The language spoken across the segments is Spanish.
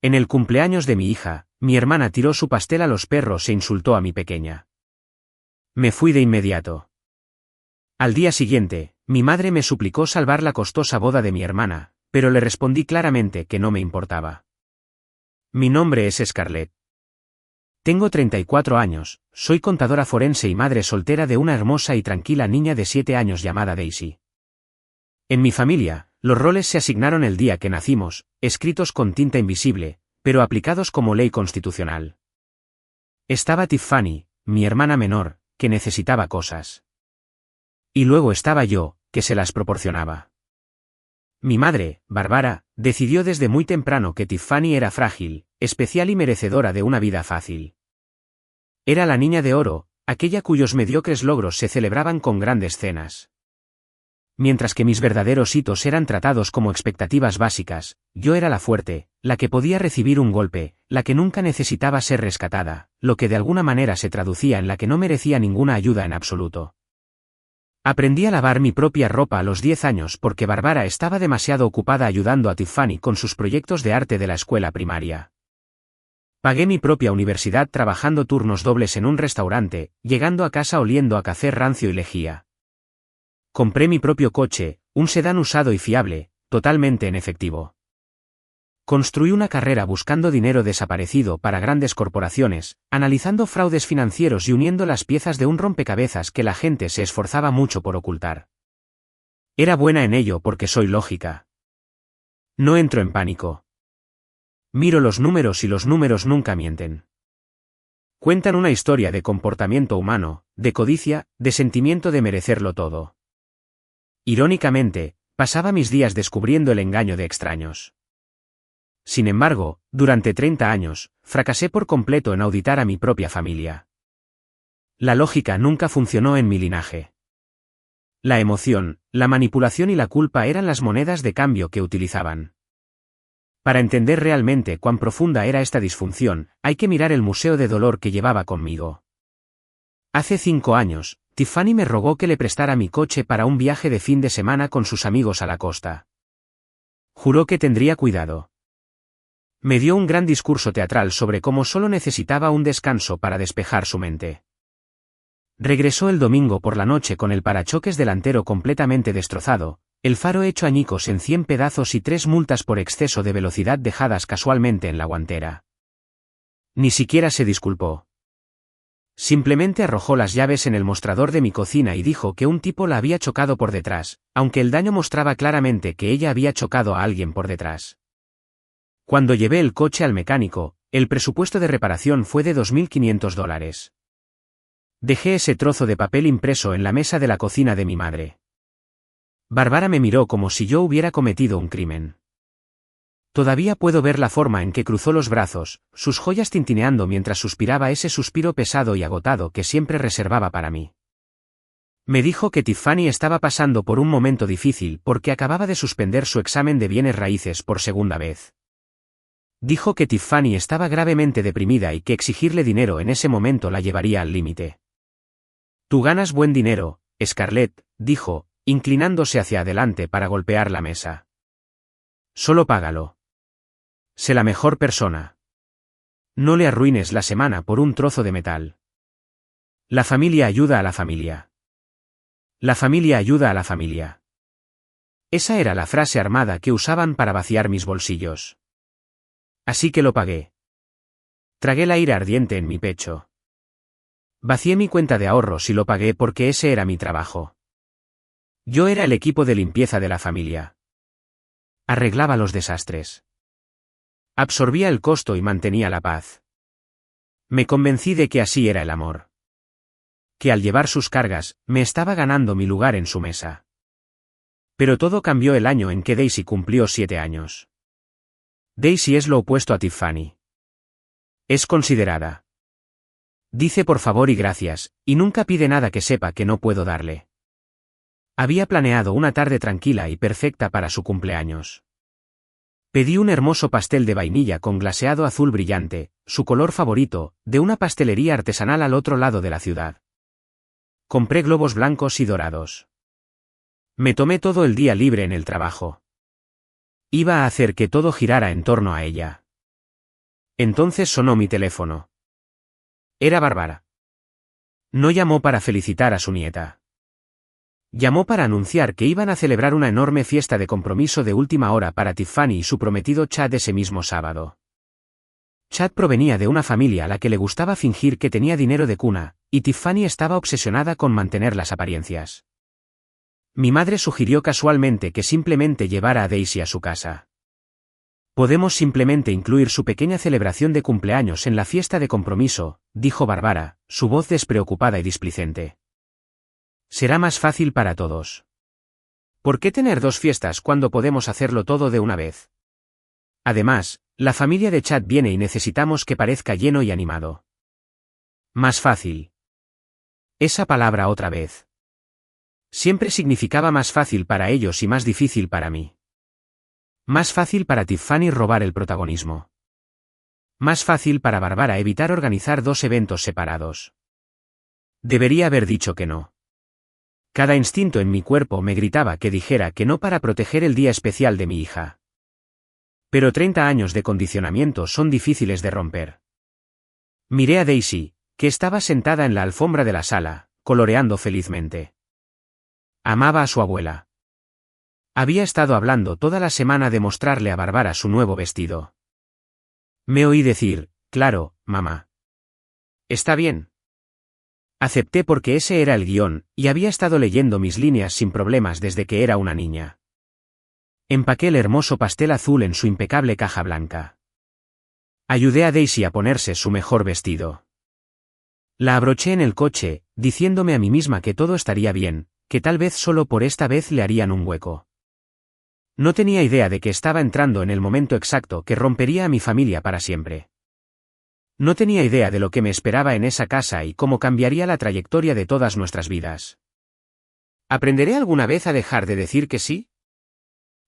En el cumpleaños de mi hija, mi hermana tiró su pastel a los perros e insultó a mi pequeña. Me fui de inmediato. Al día siguiente, mi madre me suplicó salvar la costosa boda de mi hermana, pero le respondí claramente que no me importaba. Mi nombre es Scarlett. Tengo 34 años, soy contadora forense y madre soltera de una hermosa y tranquila niña de 7 años llamada Daisy. En mi familia, los roles se asignaron el día que nacimos, escritos con tinta invisible, pero aplicados como ley constitucional. Estaba Tiffany, mi hermana menor, que necesitaba cosas. Y luego estaba yo, que se las proporcionaba. Mi madre, Bárbara, decidió desde muy temprano que Tiffany era frágil, especial y merecedora de una vida fácil. Era la niña de oro, aquella cuyos mediocres logros se celebraban con grandes cenas. Mientras que mis verdaderos hitos eran tratados como expectativas básicas, yo era la fuerte, la que podía recibir un golpe, la que nunca necesitaba ser rescatada, lo que de alguna manera se traducía en la que no merecía ninguna ayuda en absoluto. Aprendí a lavar mi propia ropa a los 10 años porque Bárbara estaba demasiado ocupada ayudando a Tiffany con sus proyectos de arte de la escuela primaria. Pagué mi propia universidad trabajando turnos dobles en un restaurante, llegando a casa oliendo a café rancio y lejía. Compré mi propio coche, un sedán usado y fiable, totalmente en efectivo. Construí una carrera buscando dinero desaparecido para grandes corporaciones, analizando fraudes financieros y uniendo las piezas de un rompecabezas que la gente se esforzaba mucho por ocultar. Era buena en ello porque soy lógica. No entro en pánico. Miro los números y los números nunca mienten. Cuentan una historia de comportamiento humano, de codicia, de sentimiento de merecerlo todo. Irónicamente, pasaba mis días descubriendo el engaño de extraños. Sin embargo, durante 30 años, fracasé por completo en auditar a mi propia familia. La lógica nunca funcionó en mi linaje. La emoción, la manipulación y la culpa eran las monedas de cambio que utilizaban. Para entender realmente cuán profunda era esta disfunción, hay que mirar el museo de dolor que llevaba conmigo. Hace 5 años, Tiffany me rogó que le prestara mi coche para un viaje de fin de semana con sus amigos a la costa. Juró que tendría cuidado. Me dio un gran discurso teatral sobre cómo solo necesitaba un descanso para despejar su mente. Regresó el domingo por la noche con el parachoques delantero completamente destrozado, el faro hecho añicos en 100 pedazos y 3 multas por exceso de velocidad dejadas casualmente en la guantera. Ni siquiera se disculpó. Simplemente arrojó las llaves en el mostrador de mi cocina y dijo que un tipo la había chocado por detrás, aunque el daño mostraba claramente que ella había chocado a alguien por detrás. Cuando llevé el coche al mecánico, el presupuesto de reparación fue de $2.500. Dejé ese trozo de papel impreso en la mesa de la cocina de mi madre. Bárbara me miró como si yo hubiera cometido un crimen. Todavía puedo ver la forma en que cruzó los brazos, sus joyas tintineando mientras suspiraba ese suspiro pesado y agotado que siempre reservaba para mí. Me dijo que Tiffany estaba pasando por un momento difícil porque acababa de suspender su examen de bienes raíces por segunda vez. Dijo que Tiffany estaba gravemente deprimida y que exigirle dinero en ese momento la llevaría al límite. Tú ganas buen dinero, Scarlett, dijo, inclinándose hacia adelante para golpear la mesa. Solo págalo. Sé la mejor persona. No le arruines la semana por un trozo de metal. La familia ayuda a la familia. La familia ayuda a la familia. Esa era la frase armada que usaban para vaciar mis bolsillos. Así que lo pagué. Tragué la ira ardiente en mi pecho. Vacié mi cuenta de ahorros y lo pagué porque ese era mi trabajo. Yo era el equipo de limpieza de la familia. Arreglaba los desastres. Absorbía el costo y mantenía la paz. Me convencí de que así era el amor. Que al llevar sus cargas, me estaba ganando mi lugar en su mesa. Pero todo cambió el año en que Daisy cumplió 7 años. Daisy es lo opuesto a Tiffany. Es considerada. Dice por favor y gracias, y nunca pide nada que sepa que no puedo darle. Había planeado una tarde tranquila y perfecta para su cumpleaños. Pedí un hermoso pastel de vainilla con glaseado azul brillante, su color favorito, de una pastelería artesanal al otro lado de la ciudad. Compré globos blancos y dorados. Me tomé todo el día libre en el trabajo. Iba a hacer que todo girara en torno a ella. Entonces sonó mi teléfono. Era Bárbara. No llamó para felicitar a su nieta. Llamó para anunciar que iban a celebrar una enorme fiesta de compromiso de última hora para Tiffany y su prometido Chad ese mismo sábado. Chad provenía de una familia a la que le gustaba fingir que tenía dinero de cuna, y Tiffany estaba obsesionada con mantener las apariencias. Mi madre sugirió casualmente que simplemente llevara a Daisy a su casa. Podemos simplemente incluir su pequeña celebración de cumpleaños en la fiesta de compromiso, dijo Bárbara, su voz despreocupada y displicente. Será más fácil para todos. ¿Por qué tener dos fiestas cuando podemos hacerlo todo de una vez? Además, la familia de Chad viene y necesitamos que parezca lleno y animado. Más fácil. Esa palabra otra vez. Siempre significaba más fácil para ellos y más difícil para mí. Más fácil para Tiffany robar el protagonismo. Más fácil para Bárbara evitar organizar dos eventos separados. Debería haber dicho que no. Cada instinto en mi cuerpo me gritaba que dijera que no para proteger el día especial de mi hija. Pero 30 años de condicionamiento son difíciles de romper. Miré a Daisy, que estaba sentada en la alfombra de la sala, coloreando felizmente. Amaba a su abuela. Había estado hablando toda la semana de mostrarle a Bárbara su nuevo vestido. Me oí decir, claro, mamá. Está bien. Acepté porque ese era el guión, y había estado leyendo mis líneas sin problemas desde que era una niña. Empaqué el hermoso pastel azul en su impecable caja blanca. Ayudé a Daisy a ponerse su mejor vestido. La abroché en el coche, diciéndome a mí misma que todo estaría bien, que tal vez solo por esta vez le harían un hueco. No tenía idea de que estaba entrando en el momento exacto que rompería a mi familia para siempre. No tenía idea de lo que me esperaba en esa casa y cómo cambiaría la trayectoria de todas nuestras vidas. ¿Aprenderé alguna vez a dejar de decir que sí?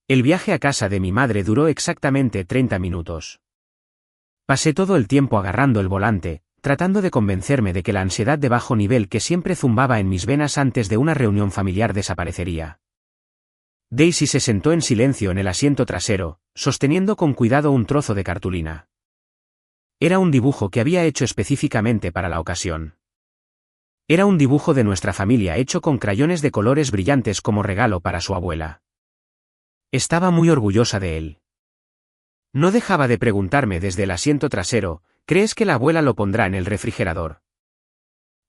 El viaje a casa de mi madre duró exactamente 30 minutos. Pasé todo el tiempo agarrando el volante, tratando de convencerme de que la ansiedad de bajo nivel que siempre zumbaba en mis venas antes de una reunión familiar desaparecería. Daisy se sentó en silencio en el asiento trasero, sosteniendo con cuidado un trozo de cartulina. Era un dibujo que había hecho específicamente para la ocasión. Era un dibujo de nuestra familia hecho con crayones de colores brillantes como regalo para su abuela. Estaba muy orgullosa de él. No dejaba de preguntarme desde el asiento trasero, ¿crees que la abuela lo pondrá en el refrigerador?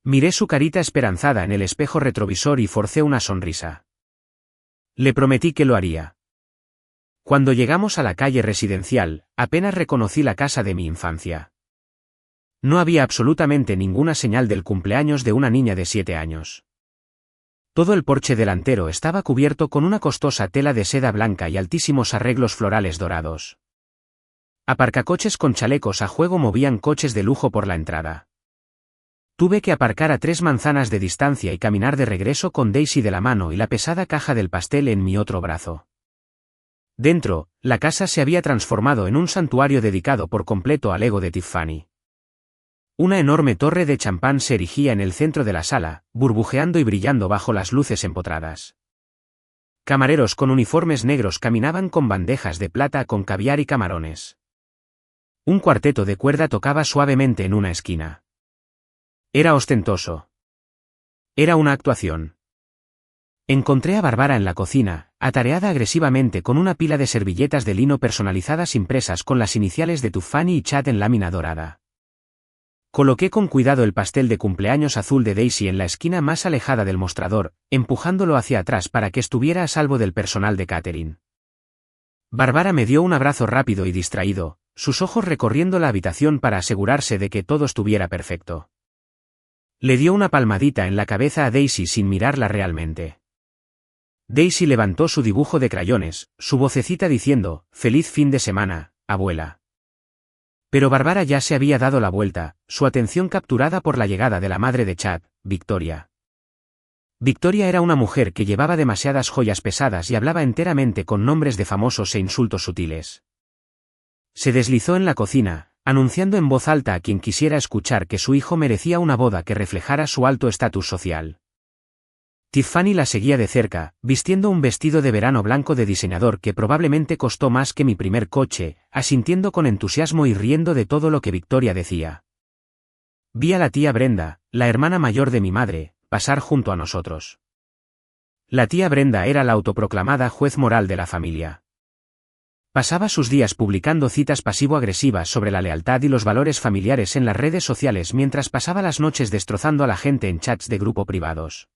Miré su carita esperanzada en el espejo retrovisor y forcé una sonrisa. Le prometí que lo haría. Cuando llegamos a la calle residencial, apenas reconocí la casa de mi infancia. No había absolutamente ninguna señal del cumpleaños de una niña de 7 años. Todo el porche delantero estaba cubierto con una costosa tela de seda blanca y altísimos arreglos florales dorados. Aparcacoches con chalecos a juego movían coches de lujo por la entrada. Tuve que aparcar a 3 manzanas de distancia y caminar de regreso con Daisy de la mano y la pesada caja del pastel en mi otro brazo. Dentro, la casa se había transformado en un santuario dedicado por completo al ego de Tiffany. Una enorme torre de champán se erigía en el centro de la sala, burbujeando y brillando bajo las luces empotradas. Camareros con uniformes negros caminaban con bandejas de plata con caviar y camarones. Un cuarteto de cuerda tocaba suavemente en una esquina. Era ostentoso. Era una actuación. Encontré a Bárbara en la cocina, atareada agresivamente con una pila de servilletas de lino personalizadas impresas con las iniciales de Tiffany y Chad en lámina dorada. Coloqué con cuidado el pastel de cumpleaños azul de Daisy en la esquina más alejada del mostrador, empujándolo hacia atrás para que estuviera a salvo del personal de catering. Bárbara me dio un abrazo rápido y distraído, sus ojos recorriendo la habitación para asegurarse de que todo estuviera perfecto. Le dio una palmadita en la cabeza a Daisy sin mirarla realmente. Daisy levantó su dibujo de crayones, su vocecita diciendo, «Feliz fin de semana, abuela». Pero Bárbara ya se había dado la vuelta, su atención capturada por la llegada de la madre de Chad, Victoria. Victoria era una mujer que llevaba demasiadas joyas pesadas y hablaba enteramente con nombres de famosos e insultos sutiles. Se deslizó en la cocina, anunciando en voz alta a quien quisiera escuchar que su hijo merecía una boda que reflejara su alto estatus social. Tiffany la seguía de cerca, vistiendo un vestido de verano blanco de diseñador que probablemente costó más que mi primer coche, asintiendo con entusiasmo y riendo de todo lo que Victoria decía. Vi a la tía Brenda, la hermana mayor de mi madre, pasar junto a nosotros. La tía Brenda era la autoproclamada juez moral de la familia. Pasaba sus días publicando citas pasivo-agresivas sobre la lealtad y los valores familiares en las redes sociales mientras pasaba las noches destrozando a la gente en chats de grupo privados.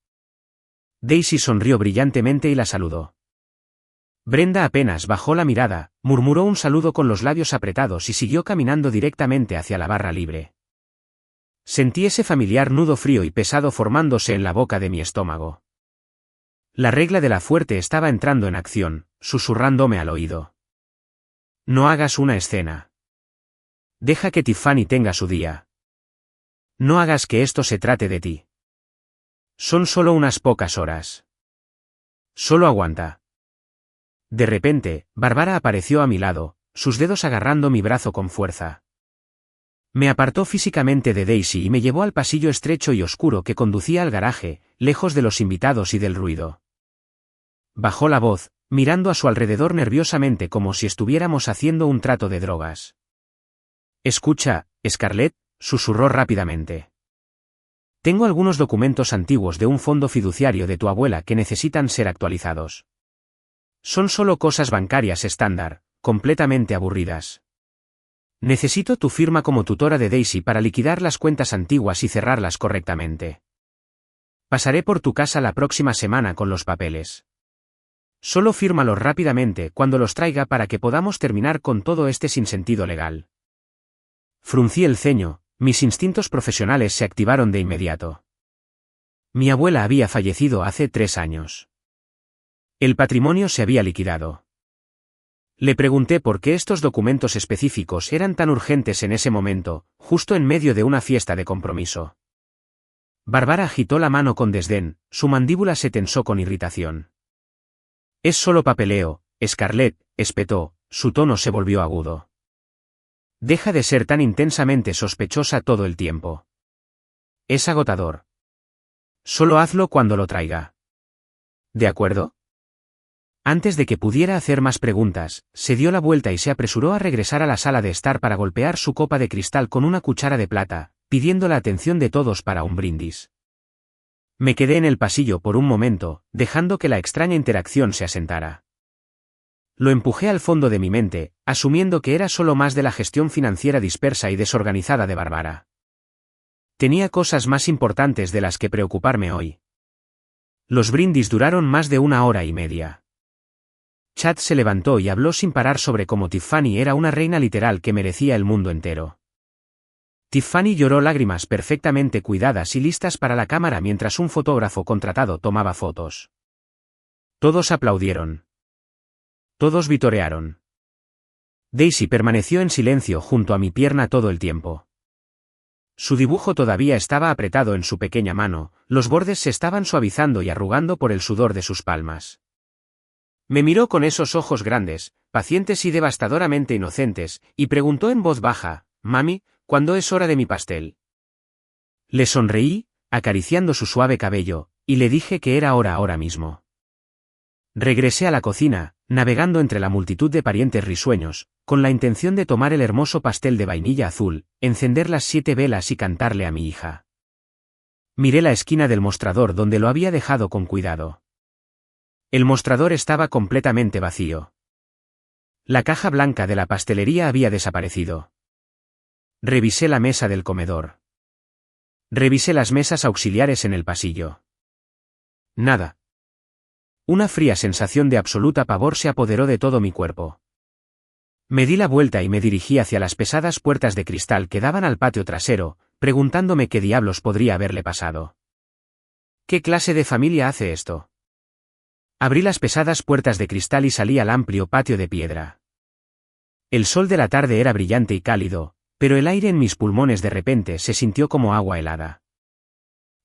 Daisy sonrió brillantemente y la saludó. Brenda apenas bajó la mirada, murmuró un saludo con los labios apretados y siguió caminando directamente hacia la barra libre. Sentí ese familiar nudo frío y pesado formándose en la boca de mi estómago. La regla de la fuerte estaba entrando en acción, susurrándome al oído. No hagas una escena. Deja que Tiffany tenga su día. No hagas que esto se trate de ti. Son solo unas pocas horas. Solo aguanta. De repente, Bárbara apareció a mi lado, sus dedos agarrando mi brazo con fuerza. Me apartó físicamente de Daisy y me llevó al pasillo estrecho y oscuro que conducía al garaje, lejos de los invitados y del ruido. Bajó la voz, mirando a su alrededor nerviosamente como si estuviéramos haciendo un trato de drogas. Escucha, Scarlett, susurró rápidamente. Tengo algunos documentos antiguos de un fondo fiduciario de tu abuela que necesitan ser actualizados. Son solo cosas bancarias estándar, completamente aburridas. Necesito tu firma como tutora de Daisy para liquidar las cuentas antiguas y cerrarlas correctamente. Pasaré por tu casa la próxima semana con los papeles. Solo fírmalos rápidamente cuando los traiga para que podamos terminar con todo este sinsentido legal. Fruncí el ceño. Mis instintos profesionales se activaron de inmediato. Mi abuela había fallecido hace 3 años. El patrimonio se había liquidado. Le pregunté por qué estos documentos específicos eran tan urgentes en ese momento, justo en medio de una fiesta de compromiso. Bárbara agitó la mano con desdén, su mandíbula se tensó con irritación. Es solo papeleo, Scarlett, espetó, su tono se volvió agudo. Deja de ser tan intensamente sospechosa todo el tiempo. Es agotador. Solo hazlo cuando lo traiga. ¿De acuerdo? Antes de que pudiera hacer más preguntas, se dio la vuelta y se apresuró a regresar a la sala de estar para golpear su copa de cristal con una cuchara de plata, pidiendo la atención de todos para un brindis. Me quedé en el pasillo por un momento, dejando que la extraña interacción se asentara. Lo empujé al fondo de mi mente, asumiendo que era solo más de la gestión financiera dispersa y desorganizada de Bárbara. Tenía cosas más importantes de las que preocuparme hoy. Los brindis duraron más de 1 hora y media. Chad se levantó y habló sin parar sobre cómo Tiffany era una reina literal que merecía el mundo entero. Tiffany lloró lágrimas perfectamente cuidadas y listas para la cámara mientras un fotógrafo contratado tomaba fotos. Todos aplaudieron. Todos vitorearon. Daisy permaneció en silencio junto a mi pierna todo el tiempo. Su dibujo todavía estaba apretado en su pequeña mano, los bordes se estaban suavizando y arrugando por el sudor de sus palmas. Me miró con esos ojos grandes, pacientes y devastadoramente inocentes, y preguntó en voz baja, «Mami, ¿cuándo es hora de mi pastel?» Le sonreí, acariciando su suave cabello, y le dije que era hora ahora mismo. Regresé a la cocina, navegando entre la multitud de parientes risueños, con la intención de tomar el hermoso pastel de vainilla azul, encender las 7 velas y cantarle a mi hija. Miré la esquina del mostrador donde lo había dejado con cuidado. El mostrador estaba completamente vacío. La caja blanca de la pastelería había desaparecido. Revisé la mesa del comedor. Revisé las mesas auxiliares en el pasillo. Nada. Una fría sensación de absoluta pavor se apoderó de todo mi cuerpo. Me di la vuelta y me dirigí hacia las pesadas puertas de cristal que daban al patio trasero, preguntándome qué diablos podría haberle pasado. ¿Qué clase de familia hace esto? Abrí las pesadas puertas de cristal y salí al amplio patio de piedra. El sol de la tarde era brillante y cálido, pero el aire en mis pulmones de repente se sintió como agua helada.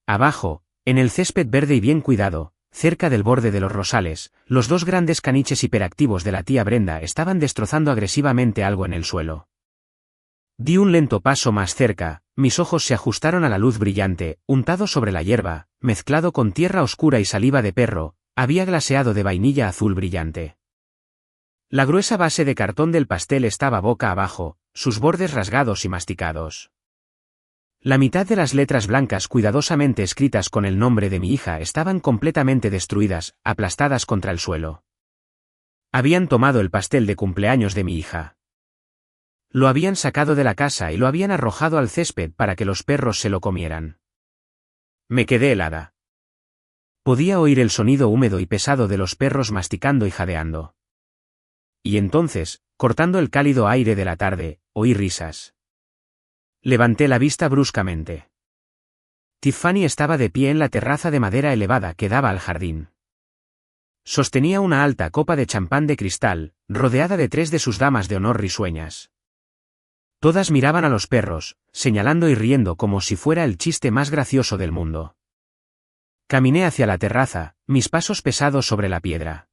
Abajo, en el césped verde y bien cuidado, cerca del borde de los rosales, los 2 grandes caniches hiperactivos de la tía Brenda estaban destrozando agresivamente algo en el suelo. Di un lento paso más cerca, mis ojos se ajustaron a la luz brillante, untado sobre la hierba, mezclado con tierra oscura y saliva de perro, había glaseado de vainilla azul brillante. La gruesa base de cartón del pastel estaba boca abajo, sus bordes rasgados y masticados. La mitad de las letras blancas cuidadosamente escritas con el nombre de mi hija estaban completamente destruidas, aplastadas contra el suelo. Habían tomado el pastel de cumpleaños de mi hija. Lo habían sacado de la casa y lo habían arrojado al césped para que los perros se lo comieran. Me quedé helada. Podía oír el sonido húmedo y pesado de los perros masticando y jadeando. Y entonces, cortando el cálido aire de la tarde, oí risas. Levanté la vista bruscamente. Tiffany estaba de pie en la terraza de madera elevada que daba al jardín. Sostenía una alta copa de champán de cristal, rodeada de 3 de sus damas de honor risueñas. Todas miraban a los perros, señalando y riendo como si fuera el chiste más gracioso del mundo. Caminé hacia la terraza, mis pasos pesados sobre la piedra.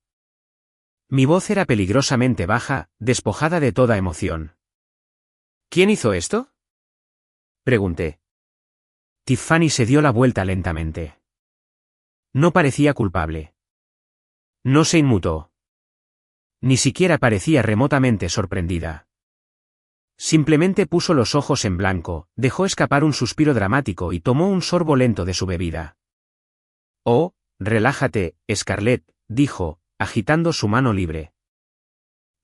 Mi voz era peligrosamente baja, despojada de toda emoción. ¿Quién hizo esto?, pregunté. Tiffany se dio la vuelta lentamente. No parecía culpable. No se inmutó. Ni siquiera parecía remotamente sorprendida. Simplemente puso los ojos en blanco, dejó escapar un suspiro dramático y tomó un sorbo lento de su bebida. Oh, relájate, Scarlett, dijo, agitando su mano libre.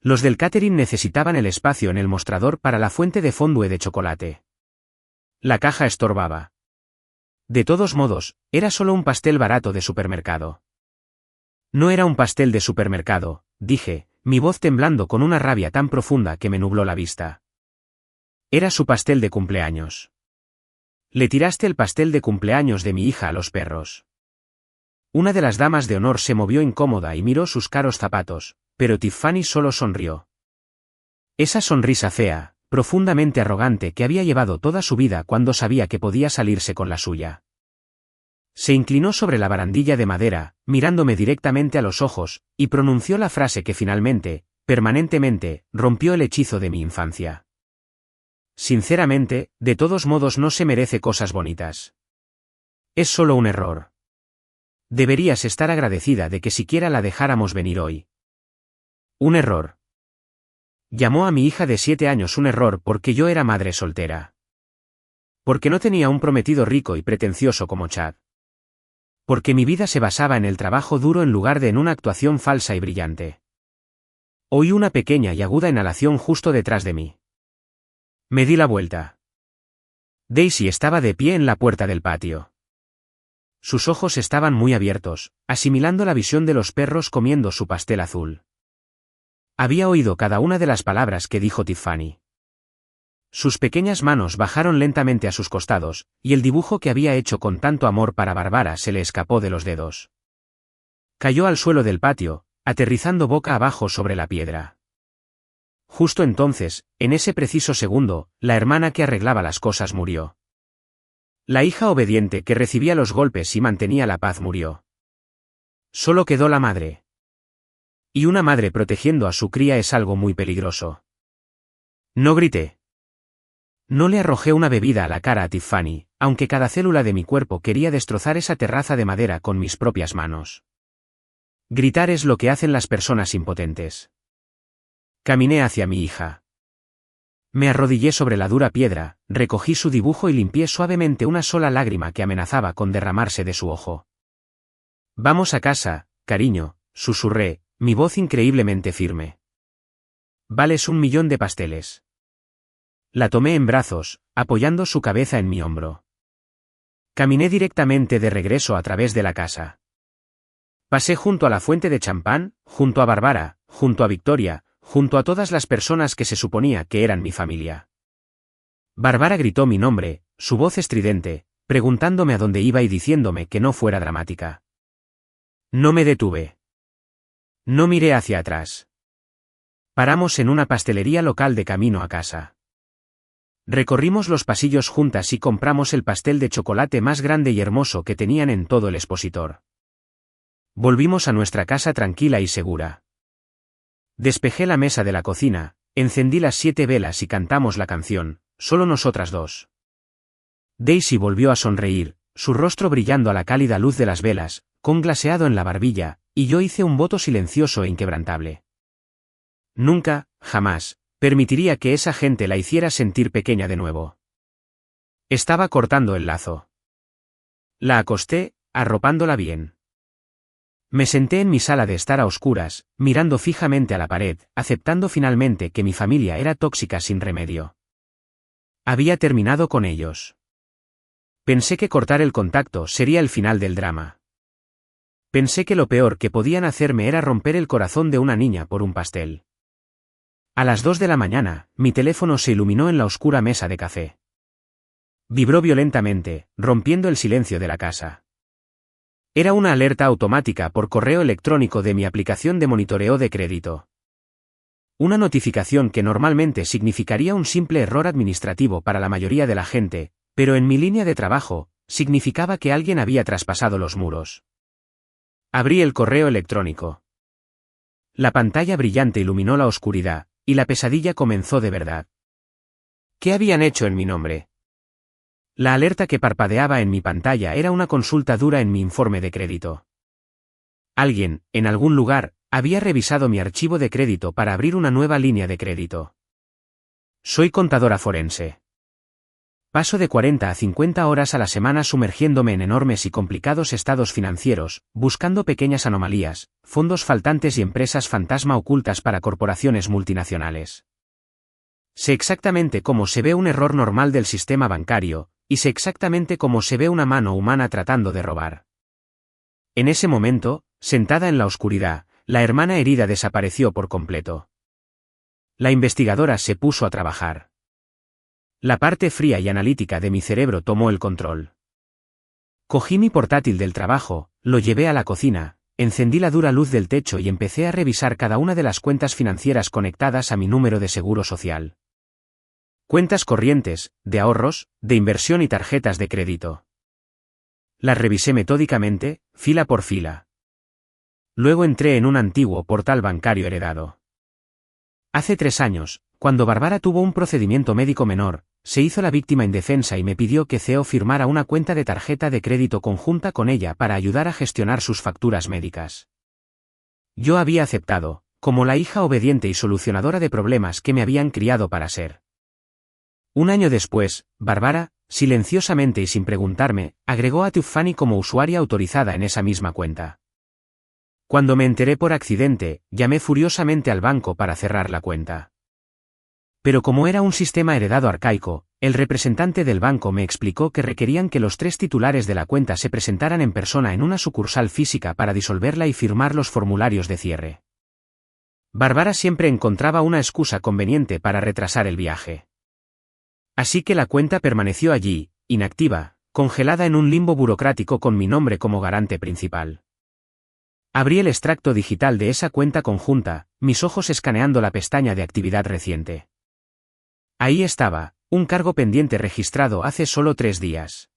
Los del catering necesitaban el espacio en el mostrador para la fuente de fondue de chocolate. La caja estorbaba. De todos modos, era solo un pastel barato de supermercado. No era un pastel de supermercado, dije, mi voz temblando con una rabia tan profunda que me nubló la vista. Era su pastel de cumpleaños. Le tiraste el pastel de cumpleaños de mi hija a los perros. Una de las damas de honor se movió incómoda y miró sus caros zapatos, pero Tiffany solo sonrió. Esa sonrisa fea, profundamente arrogante que había llevado toda su vida cuando sabía que podía salirse con la suya. Se inclinó sobre la barandilla de madera, mirándome directamente a los ojos, y pronunció la frase que finalmente, permanentemente, rompió el hechizo de mi infancia. Sinceramente, de todos modos no se merece cosas bonitas. Es solo un error. Deberías estar agradecida de que siquiera la dejáramos venir hoy. Un error. Llamó a mi hija de 7 años un error porque yo era madre soltera. Porque no tenía un prometido rico y pretencioso como Chad. Porque mi vida se basaba en el trabajo duro en lugar de en una actuación falsa y brillante. Oí una pequeña y aguda inhalación justo detrás de mí. Me di la vuelta. Daisy estaba de pie en la puerta del patio. Sus ojos estaban muy abiertos, asimilando la visión de los perros comiendo su pastel azul. Había oído cada una de las palabras que dijo Tiffany. Sus pequeñas manos bajaron lentamente a sus costados, y el dibujo que había hecho con tanto amor para Barbara se le escapó de los dedos. Cayó al suelo del patio, aterrizando boca abajo sobre la piedra. Justo entonces, en ese preciso segundo, la hermana que arreglaba las cosas murió. La hija obediente que recibía los golpes y mantenía la paz murió. Solo quedó la madre. Y una madre protegiendo a su cría es algo muy peligroso. No grité. No le arrojé una bebida a la cara a Tiffany, aunque cada célula de mi cuerpo quería destrozar esa terraza de madera con mis propias manos. Gritar es lo que hacen las personas impotentes. Caminé hacia mi hija. Me arrodillé sobre la dura piedra, recogí su dibujo y limpié suavemente una sola lágrima que amenazaba con derramarse de su ojo. Vamos a casa, cariño, susurré, mi voz increíblemente firme. Vales 1.000.000 de pasteles. La tomé en brazos, apoyando su cabeza en mi hombro. Caminé directamente de regreso a través de la casa. Pasé junto a la fuente de champán, junto a Barbara, junto a Victoria, junto a todas las personas que se suponía que eran mi familia. Barbara gritó mi nombre, su voz estridente, preguntándome a dónde iba y diciéndome que no fuera dramática. No me detuve. No miré hacia atrás. Paramos en una pastelería local de camino a casa. Recorrimos los pasillos juntas y compramos el pastel de chocolate más grande y hermoso que tenían en todo el expositor. Volvimos a nuestra casa tranquila y segura. Despejé la mesa de la cocina, encendí las 7 velas y cantamos la canción, solo nosotras dos. Daisy volvió a sonreír, su rostro brillando a la cálida luz de las velas, con glaseado en la barbilla, y yo hice un voto silencioso e inquebrantable. Nunca, jamás, permitiría que esa gente la hiciera sentir pequeña de nuevo. Estaba cortando el lazo. La acosté, arropándola bien. Me senté en mi sala de estar a oscuras, mirando fijamente a la pared, aceptando finalmente que mi familia era tóxica sin remedio. Había terminado con ellos. Pensé que cortar el contacto sería el final del drama. Pensé que lo peor que podían hacerme era romper el corazón de una niña por un pastel. A las 2 de la mañana, mi teléfono se iluminó en la oscura mesa de café. Vibró violentamente, rompiendo el silencio de la casa. Era una alerta automática por correo electrónico de mi aplicación de monitoreo de crédito. Una notificación que normalmente significaría un simple error administrativo para la mayoría de la gente, pero en mi línea de trabajo, significaba que alguien había traspasado los muros. Abrí el correo electrónico. La pantalla brillante iluminó la oscuridad, y la pesadilla comenzó de verdad. ¿Qué habían hecho en mi nombre? La alerta que parpadeaba en mi pantalla era una consulta dura en mi informe de crédito. Alguien, en algún lugar, había revisado mi archivo de crédito para abrir una nueva línea de crédito. Soy contadora forense. Paso de 40 a 50 horas a la semana sumergiéndome en enormes y complicados estados financieros, buscando pequeñas anomalías, fondos faltantes y empresas fantasma ocultas para corporaciones multinacionales. Sé exactamente cómo se ve un error normal del sistema bancario, y sé exactamente cómo se ve una mano humana tratando de robar. En ese momento, sentada en la oscuridad, la hermana herida desapareció por completo. La investigadora se puso a trabajar. La parte fría y analítica de mi cerebro tomó el control. Cogí mi portátil del trabajo, lo llevé a la cocina, encendí la dura luz del techo y empecé a revisar cada una de las cuentas financieras conectadas a mi número de seguro social. Cuentas corrientes, de ahorros, de inversión y tarjetas de crédito. Las revisé metódicamente, fila por fila. Luego entré en un antiguo portal bancario heredado. Hace 3 años, cuando Bárbara tuvo un procedimiento médico menor, se hizo la víctima indefensa y me pidió que Theo firmara una cuenta de tarjeta de crédito conjunta con ella para ayudar a gestionar sus facturas médicas. Yo había aceptado, como la hija obediente y solucionadora de problemas que me habían criado para ser. Un año después, Bárbara, silenciosamente y sin preguntarme, agregó a Tiffany como usuaria autorizada en esa misma cuenta. Cuando me enteré por accidente, llamé furiosamente al banco para cerrar la cuenta. Pero como era un sistema heredado arcaico, el representante del banco me explicó que requerían que los 3 titulares de la cuenta se presentaran en persona en una sucursal física para disolverla y firmar los formularios de cierre. Bárbara siempre encontraba una excusa conveniente para retrasar el viaje. Así que la cuenta permaneció allí, inactiva, congelada en un limbo burocrático con mi nombre como garante principal. Abrí el extracto digital de esa cuenta conjunta, mis ojos escaneando la pestaña de actividad reciente. Ahí estaba, un cargo pendiente registrado hace solo 3 días.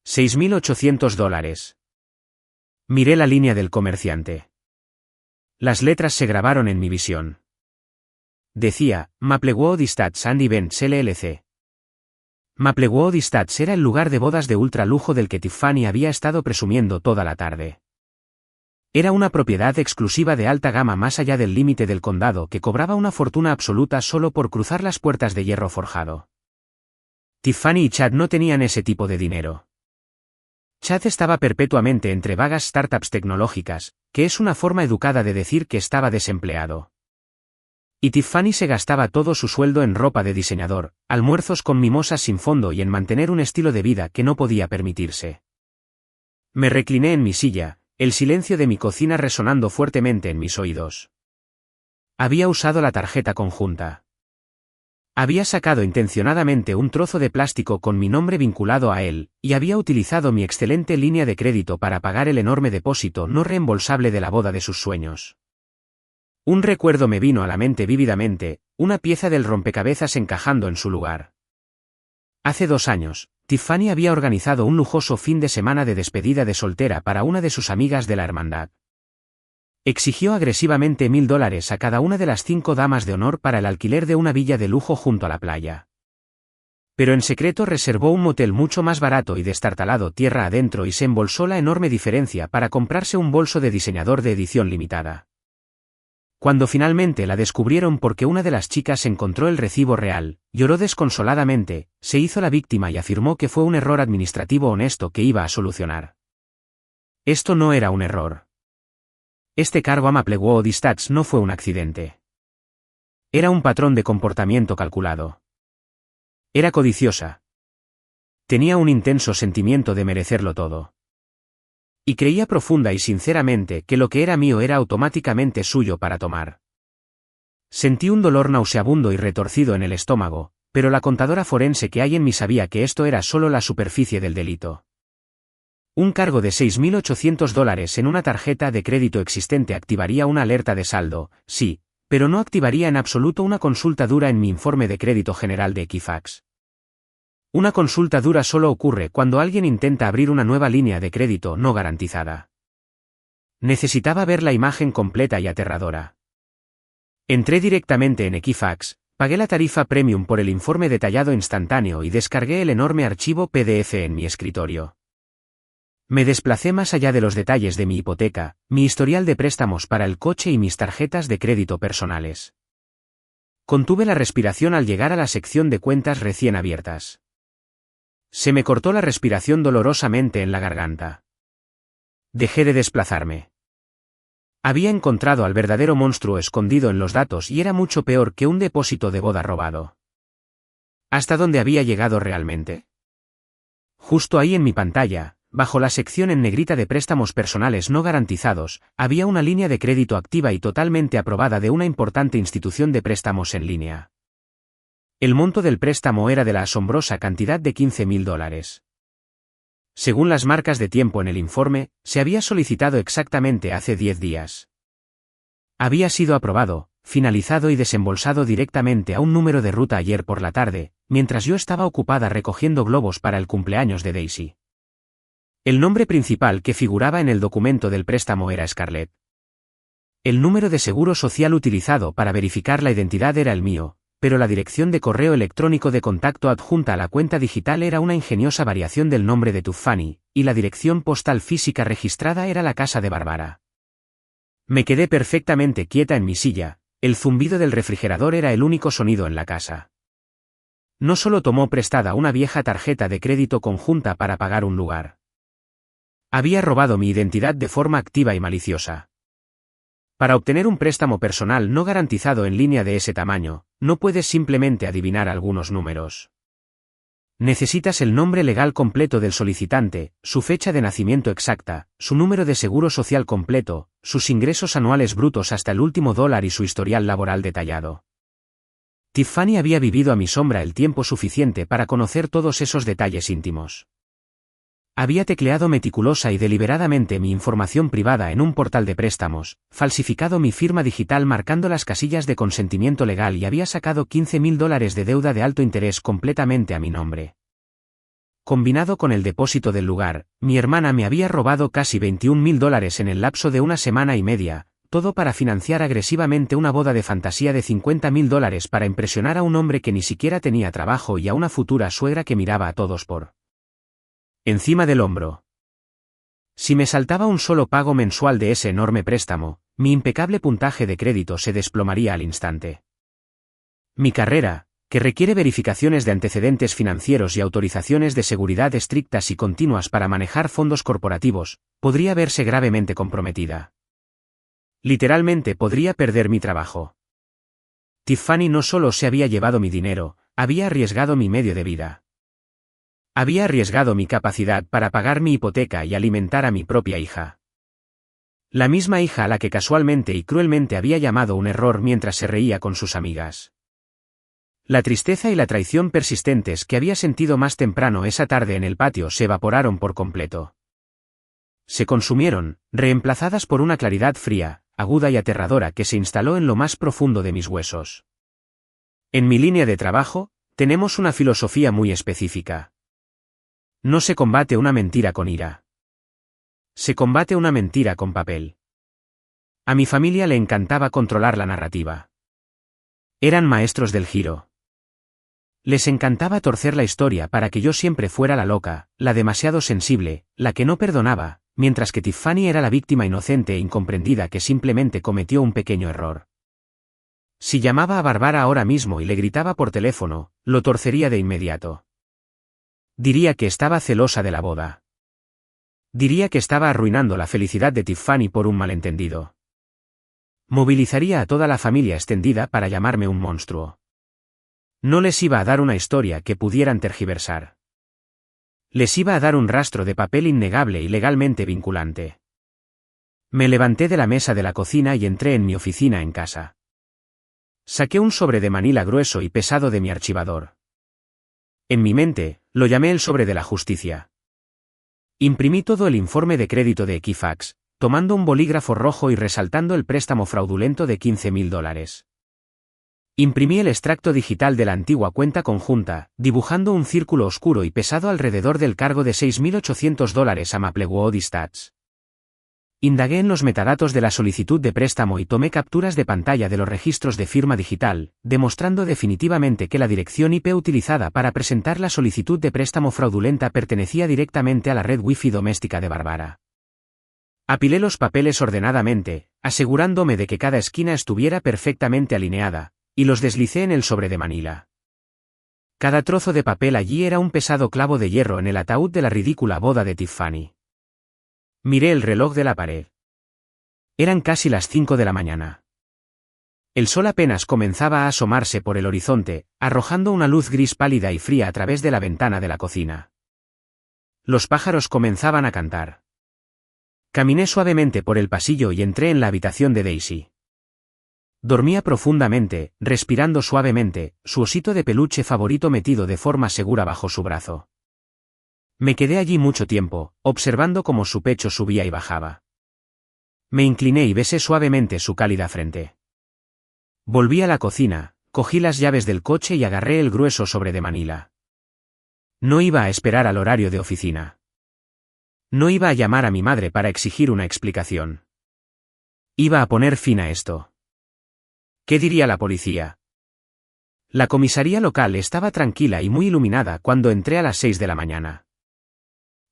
$6.800. Miré la línea del comerciante. Las letras se grabaron en mi visión. Decía, Maplewood Estates and Events LLC. Maplewood Estates era el lugar de bodas de ultralujo del que Tiffany había estado presumiendo toda la tarde. Era una propiedad exclusiva de alta gama más allá del límite del condado que cobraba una fortuna absoluta solo por cruzar las puertas de hierro forjado. Tiffany y Chad no tenían ese tipo de dinero. Chad estaba perpetuamente entre vagas startups tecnológicas, que es una forma educada de decir que estaba desempleado. Y Tiffany se gastaba todo su sueldo en ropa de diseñador, almuerzos con mimosas sin fondo y en mantener un estilo de vida que no podía permitirse. Me recliné en mi silla, el silencio de mi cocina resonando fuertemente en mis oídos. Había usado la tarjeta conjunta. Había sacado intencionadamente un trozo de plástico con mi nombre vinculado a él, y había utilizado mi excelente línea de crédito para pagar el enorme depósito no reembolsable de la boda de sus sueños. Un recuerdo me vino a la mente vívidamente, una pieza del rompecabezas encajando en su lugar. Hace 2 años, Tiffany había organizado un lujoso fin de semana de despedida de soltera para una de sus amigas de la hermandad. Exigió agresivamente $1.000 a cada una de las 5 damas de honor para el alquiler de una villa de lujo junto a la playa. Pero en secreto reservó un motel mucho más barato y destartalado tierra adentro y se embolsó la enorme diferencia para comprarse un bolso de diseñador de edición limitada. Cuando finalmente la descubrieron porque una de las chicas encontró el recibo real, lloró desconsoladamente, se hizo la víctima y afirmó que fue un error administrativo honesto que iba a solucionar. Esto no era un error. Este cargo a Maplewood Estates no fue un accidente. Era un patrón de comportamiento calculado. Era codiciosa. Tenía un intenso sentimiento de merecerlo todo. Y creía profunda y sinceramente que lo que era mío era automáticamente suyo para tomar. Sentí un dolor nauseabundo y retorcido en el estómago, pero la contadora forense que hay en mí sabía que esto era solo la superficie del delito. Un cargo de $6.800 en una tarjeta de crédito existente activaría una alerta de saldo, sí, pero no activaría en absoluto una consulta dura en mi informe de crédito general de Equifax. Una consulta dura solo ocurre cuando alguien intenta abrir una nueva línea de crédito no garantizada. Necesitaba ver la imagen completa y aterradora. Entré directamente en Equifax, pagué la tarifa premium por el informe detallado instantáneo y descargué el enorme archivo PDF en mi escritorio. Me desplacé más allá de los detalles de mi hipoteca, mi historial de préstamos para el coche y mis tarjetas de crédito personales. Contuve la respiración al llegar a la sección de cuentas recién abiertas. Se me cortó la respiración dolorosamente en la garganta. Dejé de desplazarme. Había encontrado al verdadero monstruo escondido en los datos y era mucho peor que un depósito de boda robado. ¿Hasta dónde había llegado realmente? Justo ahí en mi pantalla, bajo la sección en negrita de préstamos personales no garantizados, había una línea de crédito activa y totalmente aprobada de una importante institución de préstamos en línea. El monto del préstamo era de la asombrosa cantidad de $15.000. Según las marcas de tiempo en el informe, se había solicitado exactamente hace 10 días. Había sido aprobado, finalizado y desembolsado directamente a un número de ruta ayer por la tarde, mientras yo estaba ocupada recogiendo globos para el cumpleaños de Daisy. El nombre principal que figuraba en el documento del préstamo era Scarlett. El número de seguro social utilizado para verificar la identidad era el mío, pero la dirección de correo electrónico de contacto adjunta a la cuenta digital era una ingeniosa variación del nombre de Tiffany, y la dirección postal física registrada era la casa de Bárbara. Me quedé perfectamente quieta en mi silla, el zumbido del refrigerador era el único sonido en la casa. No solo tomó prestada una vieja tarjeta de crédito conjunta para pagar un lugar. Había robado mi identidad de forma activa y maliciosa. Para obtener un préstamo personal no garantizado en línea de ese tamaño, no puedes simplemente adivinar algunos números. Necesitas el nombre legal completo del solicitante, su fecha de nacimiento exacta, su número de seguro social completo, sus ingresos anuales brutos hasta el último dólar y su historial laboral detallado. Tiffany había vivido a mi sombra el tiempo suficiente para conocer todos esos detalles íntimos. Había tecleado meticulosa y deliberadamente mi información privada en un portal de préstamos, falsificado mi firma digital marcando las casillas de consentimiento legal y había sacado $15.000 de deuda de alto interés completamente a mi nombre. Combinado con el depósito del lugar, mi hermana me había robado casi $21.000 en el lapso de una semana y media, todo para financiar agresivamente una boda de fantasía de $50.000 para impresionar a un hombre que ni siquiera tenía trabajo y a una futura suegra que miraba a todos por encima del hombro. Si me saltaba un solo pago mensual de ese enorme préstamo, mi impecable puntaje de crédito se desplomaría al instante. Mi carrera, que requiere verificaciones de antecedentes financieros y autorizaciones de seguridad estrictas y continuas para manejar fondos corporativos, podría verse gravemente comprometida. Literalmente podría perder mi trabajo. Tiffany no solo se había llevado mi dinero, había arriesgado mi medio de vida. Había arriesgado mi capacidad para pagar mi hipoteca y alimentar a mi propia hija. La misma hija a la que casualmente y cruelmente había llamado un error mientras se reía con sus amigas. La tristeza y la traición persistentes que había sentido más temprano esa tarde en el patio se evaporaron por completo. Se consumieron, reemplazadas por una claridad fría, aguda y aterradora que se instaló en lo más profundo de mis huesos. En mi línea de trabajo, tenemos una filosofía muy específica. No se combate una mentira con ira. Se combate una mentira con papel. A mi familia le encantaba controlar la narrativa. Eran maestros del giro. Les encantaba torcer la historia para que yo siempre fuera la loca, la demasiado sensible, la que no perdonaba, mientras que Tiffany era la víctima inocente e incomprendida que simplemente cometió un pequeño error. Si llamaba a Barbara ahora mismo y le gritaba por teléfono, lo torcería de inmediato. Diría que estaba celosa de la boda. Diría que estaba arruinando la felicidad de Tiffany por un malentendido. Movilizaría a toda la familia extendida para llamarme un monstruo. No les iba a dar una historia que pudieran tergiversar. Les iba a dar un rastro de papel innegable y legalmente vinculante. Me levanté de la mesa de la cocina y entré en mi oficina en casa. Saqué un sobre de manila grueso y pesado de mi archivador. En mi mente, lo llamé el sobre de la justicia. Imprimí todo el informe de crédito de Equifax, tomando un bolígrafo rojo y resaltando el préstamo fraudulento de $15,000. Imprimí el extracto digital de la antigua cuenta conjunta, dibujando un círculo oscuro y pesado alrededor del cargo de $6,800 a Maplewood Stats. Indagué en los metadatos de la solicitud de préstamo y tomé capturas de pantalla de los registros de firma digital, demostrando definitivamente que la dirección IP utilizada para presentar la solicitud de préstamo fraudulenta pertenecía directamente a la red Wi-Fi doméstica de Barbara. Apilé los papeles ordenadamente, asegurándome de que cada esquina estuviera perfectamente alineada, y los deslicé en el sobre de manila. Cada trozo de papel allí era un pesado clavo de hierro en el ataúd de la ridícula boda de Tiffany. Miré el reloj de la pared. Eran casi las 5 de la mañana. El sol apenas comenzaba a asomarse por el horizonte, arrojando una luz gris pálida y fría a través de la ventana de la cocina. Los pájaros comenzaban a cantar. Caminé suavemente por el pasillo y entré en la habitación de Daisy. Dormía profundamente, respirando suavemente, su osito de peluche favorito metido de forma segura bajo su brazo. Me quedé allí mucho tiempo, observando cómo su pecho subía y bajaba. Me incliné y besé suavemente su cálida frente. Volví a la cocina, cogí las llaves del coche y agarré el grueso sobre de manila. No iba a esperar al horario de oficina. No iba a llamar a mi madre para exigir una explicación. Iba a poner fin a esto. ¿Qué diría la policía? La comisaría local estaba tranquila y muy iluminada cuando entré a las 6 de la mañana.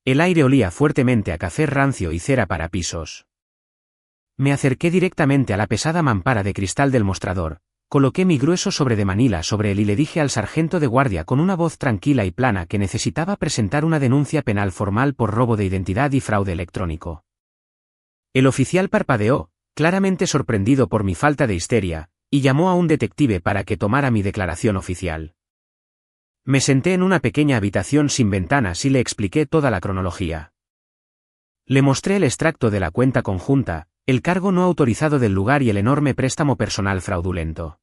El aire olía fuertemente a café rancio y cera para pisos. Me acerqué directamente a la pesada mampara de cristal del mostrador, coloqué mi grueso sobre de manila sobre él y le dije al sargento de guardia con una voz tranquila y plana que necesitaba presentar una denuncia penal formal por robo de identidad y fraude electrónico. El oficial parpadeó, claramente sorprendido por mi falta de histeria, y llamó a un detective para que tomara mi declaración oficial. Me senté en una pequeña habitación sin ventanas y le expliqué toda la cronología. Le mostré el extracto de la cuenta conjunta, el cargo no autorizado del lugar y el enorme préstamo personal fraudulento.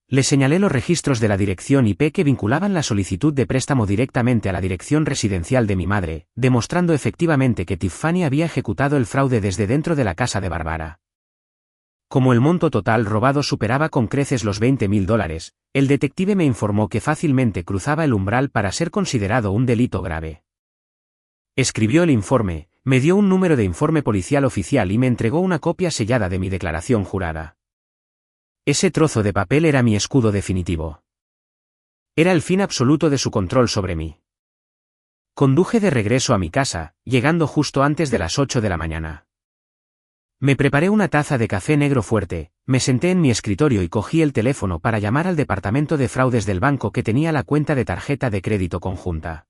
Le señalé los registros de la dirección IP que vinculaban la solicitud de préstamo directamente a la dirección residencial de mi madre, demostrando efectivamente que Tiffany había ejecutado el fraude desde dentro de la casa de Barbara. Como el monto total robado superaba con creces los $20,000, el detective me informó que fácilmente cruzaba el umbral para ser considerado un delito grave. Escribió el informe, me dio un número de informe policial oficial y me entregó una copia sellada de mi declaración jurada. Ese trozo de papel era mi escudo definitivo. Era el fin absoluto de su control sobre mí. Conduje de regreso a mi casa, llegando justo antes de las 8 de la mañana. Me preparé una taza de café negro fuerte, me senté en mi escritorio y cogí el teléfono para llamar al departamento de fraudes del banco que tenía la cuenta de tarjeta de crédito conjunta.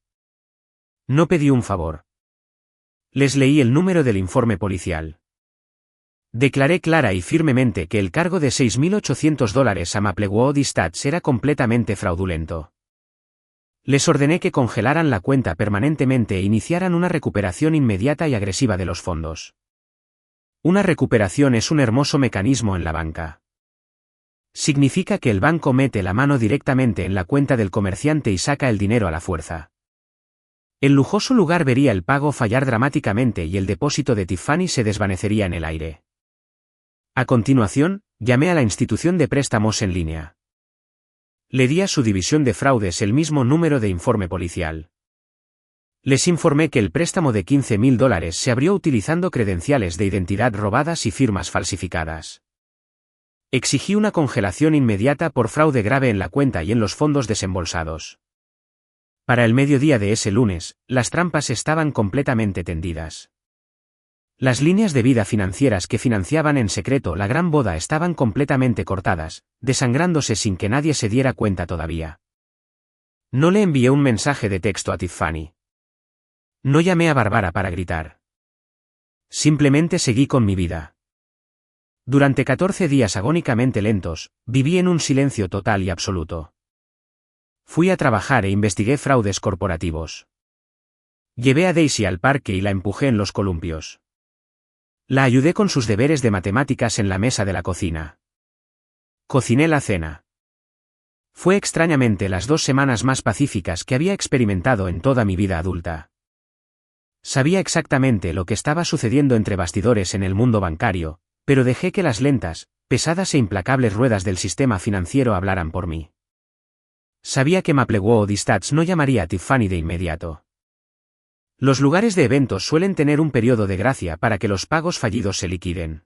No pedí un favor. Les leí el número del informe policial. Declaré clara y firmemente que el cargo de $6,800 a Maplewood Stats era completamente fraudulento. Les ordené que congelaran la cuenta permanentemente e iniciaran una recuperación inmediata y agresiva de los fondos. Una recuperación es un hermoso mecanismo en la banca. Significa que el banco mete la mano directamente en la cuenta del comerciante y saca el dinero a la fuerza. El lujoso lugar vería el pago fallar dramáticamente y el depósito de Tiffany se desvanecería en el aire. A continuación, llamé a la institución de préstamos en línea. Le di a su división de fraudes el mismo número de informe policial. Les informé que el préstamo de $15,000 se abrió utilizando credenciales de identidad robadas y firmas falsificadas. Exigí una congelación inmediata por fraude grave en la cuenta y en los fondos desembolsados. Para el mediodía de ese lunes, las trampas estaban completamente tendidas. Las líneas de vida financieras que financiaban en secreto la gran boda estaban completamente cortadas, desangrándose sin que nadie se diera cuenta todavía. No le envié un mensaje de texto a Tiffany. No llamé a Barbara para gritar. Simplemente seguí con mi vida. Durante 14 días agónicamente lentos, viví en un silencio total y absoluto. Fui a trabajar e investigué fraudes corporativos. Llevé a Daisy al parque y la empujé en los columpios. La ayudé con sus deberes de matemáticas en la mesa de la cocina. Cociné la cena. Fue extrañamente las 2 semanas más pacíficas que había experimentado en toda mi vida adulta. Sabía exactamente lo que estaba sucediendo entre bastidores en el mundo bancario, pero dejé que las lentas, pesadas e implacables ruedas del sistema financiero hablaran por mí. Sabía que Maplewood Stats no llamaría a Tiffany de inmediato. Los lugares de eventos suelen tener un periodo de gracia para que los pagos fallidos se liquiden.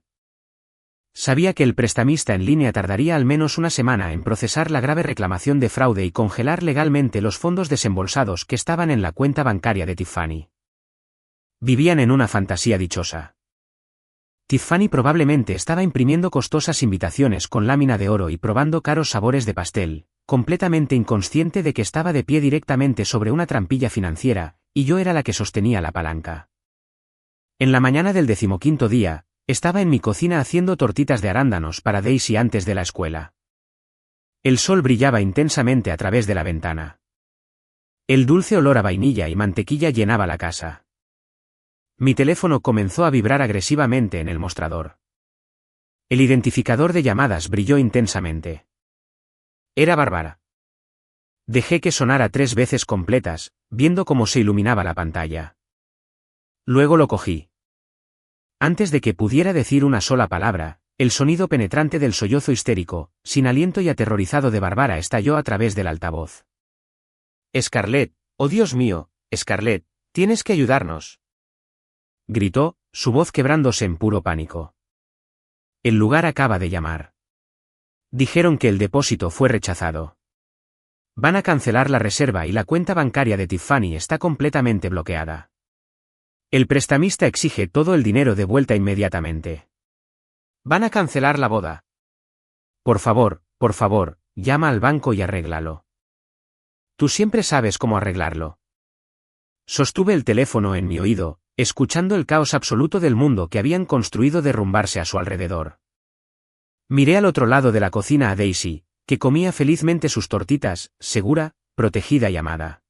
Sabía que el prestamista en línea tardaría al menos una semana en procesar la grave reclamación de fraude y congelar legalmente los fondos desembolsados que estaban en la cuenta bancaria de Tiffany. Vivían en una fantasía dichosa. Tiffany probablemente estaba imprimiendo costosas invitaciones con lámina de oro y probando caros sabores de pastel, completamente inconsciente de que estaba de pie directamente sobre una trampilla financiera, y yo era la que sostenía la palanca. En la mañana del 15º día, estaba en mi cocina haciendo tortitas de arándanos para Daisy antes de la escuela. El sol brillaba intensamente a través de la ventana. El dulce olor a vainilla y mantequilla llenaba la casa. Mi teléfono comenzó a vibrar agresivamente en el mostrador. El identificador de llamadas brilló intensamente. Era Barbara. Dejé que sonara 3 veces completas, viendo cómo se iluminaba la pantalla. Luego lo cogí. Antes de que pudiera decir una sola palabra, el sonido penetrante del sollozo histérico, sin aliento y aterrorizado de Barbara estalló a través del altavoz. «Scarlett, oh Dios mío, Scarlett, tienes que ayudarnos», gritó, su voz quebrándose en puro pánico. «El lugar acaba de llamar. Dijeron que el depósito fue rechazado. Van a cancelar la reserva y la cuenta bancaria de Tiffany está completamente bloqueada. El prestamista exige todo el dinero de vuelta inmediatamente. Van a cancelar la boda. Por favor, llama al banco y arréglalo. Tú siempre sabes cómo arreglarlo». Sostuve el teléfono en mi oído, escuchando el caos absoluto del mundo que habían construido derrumbarse a su alrededor. Miré al otro lado de la cocina a Daisy, que comía felizmente sus tortitas, segura, protegida y amada.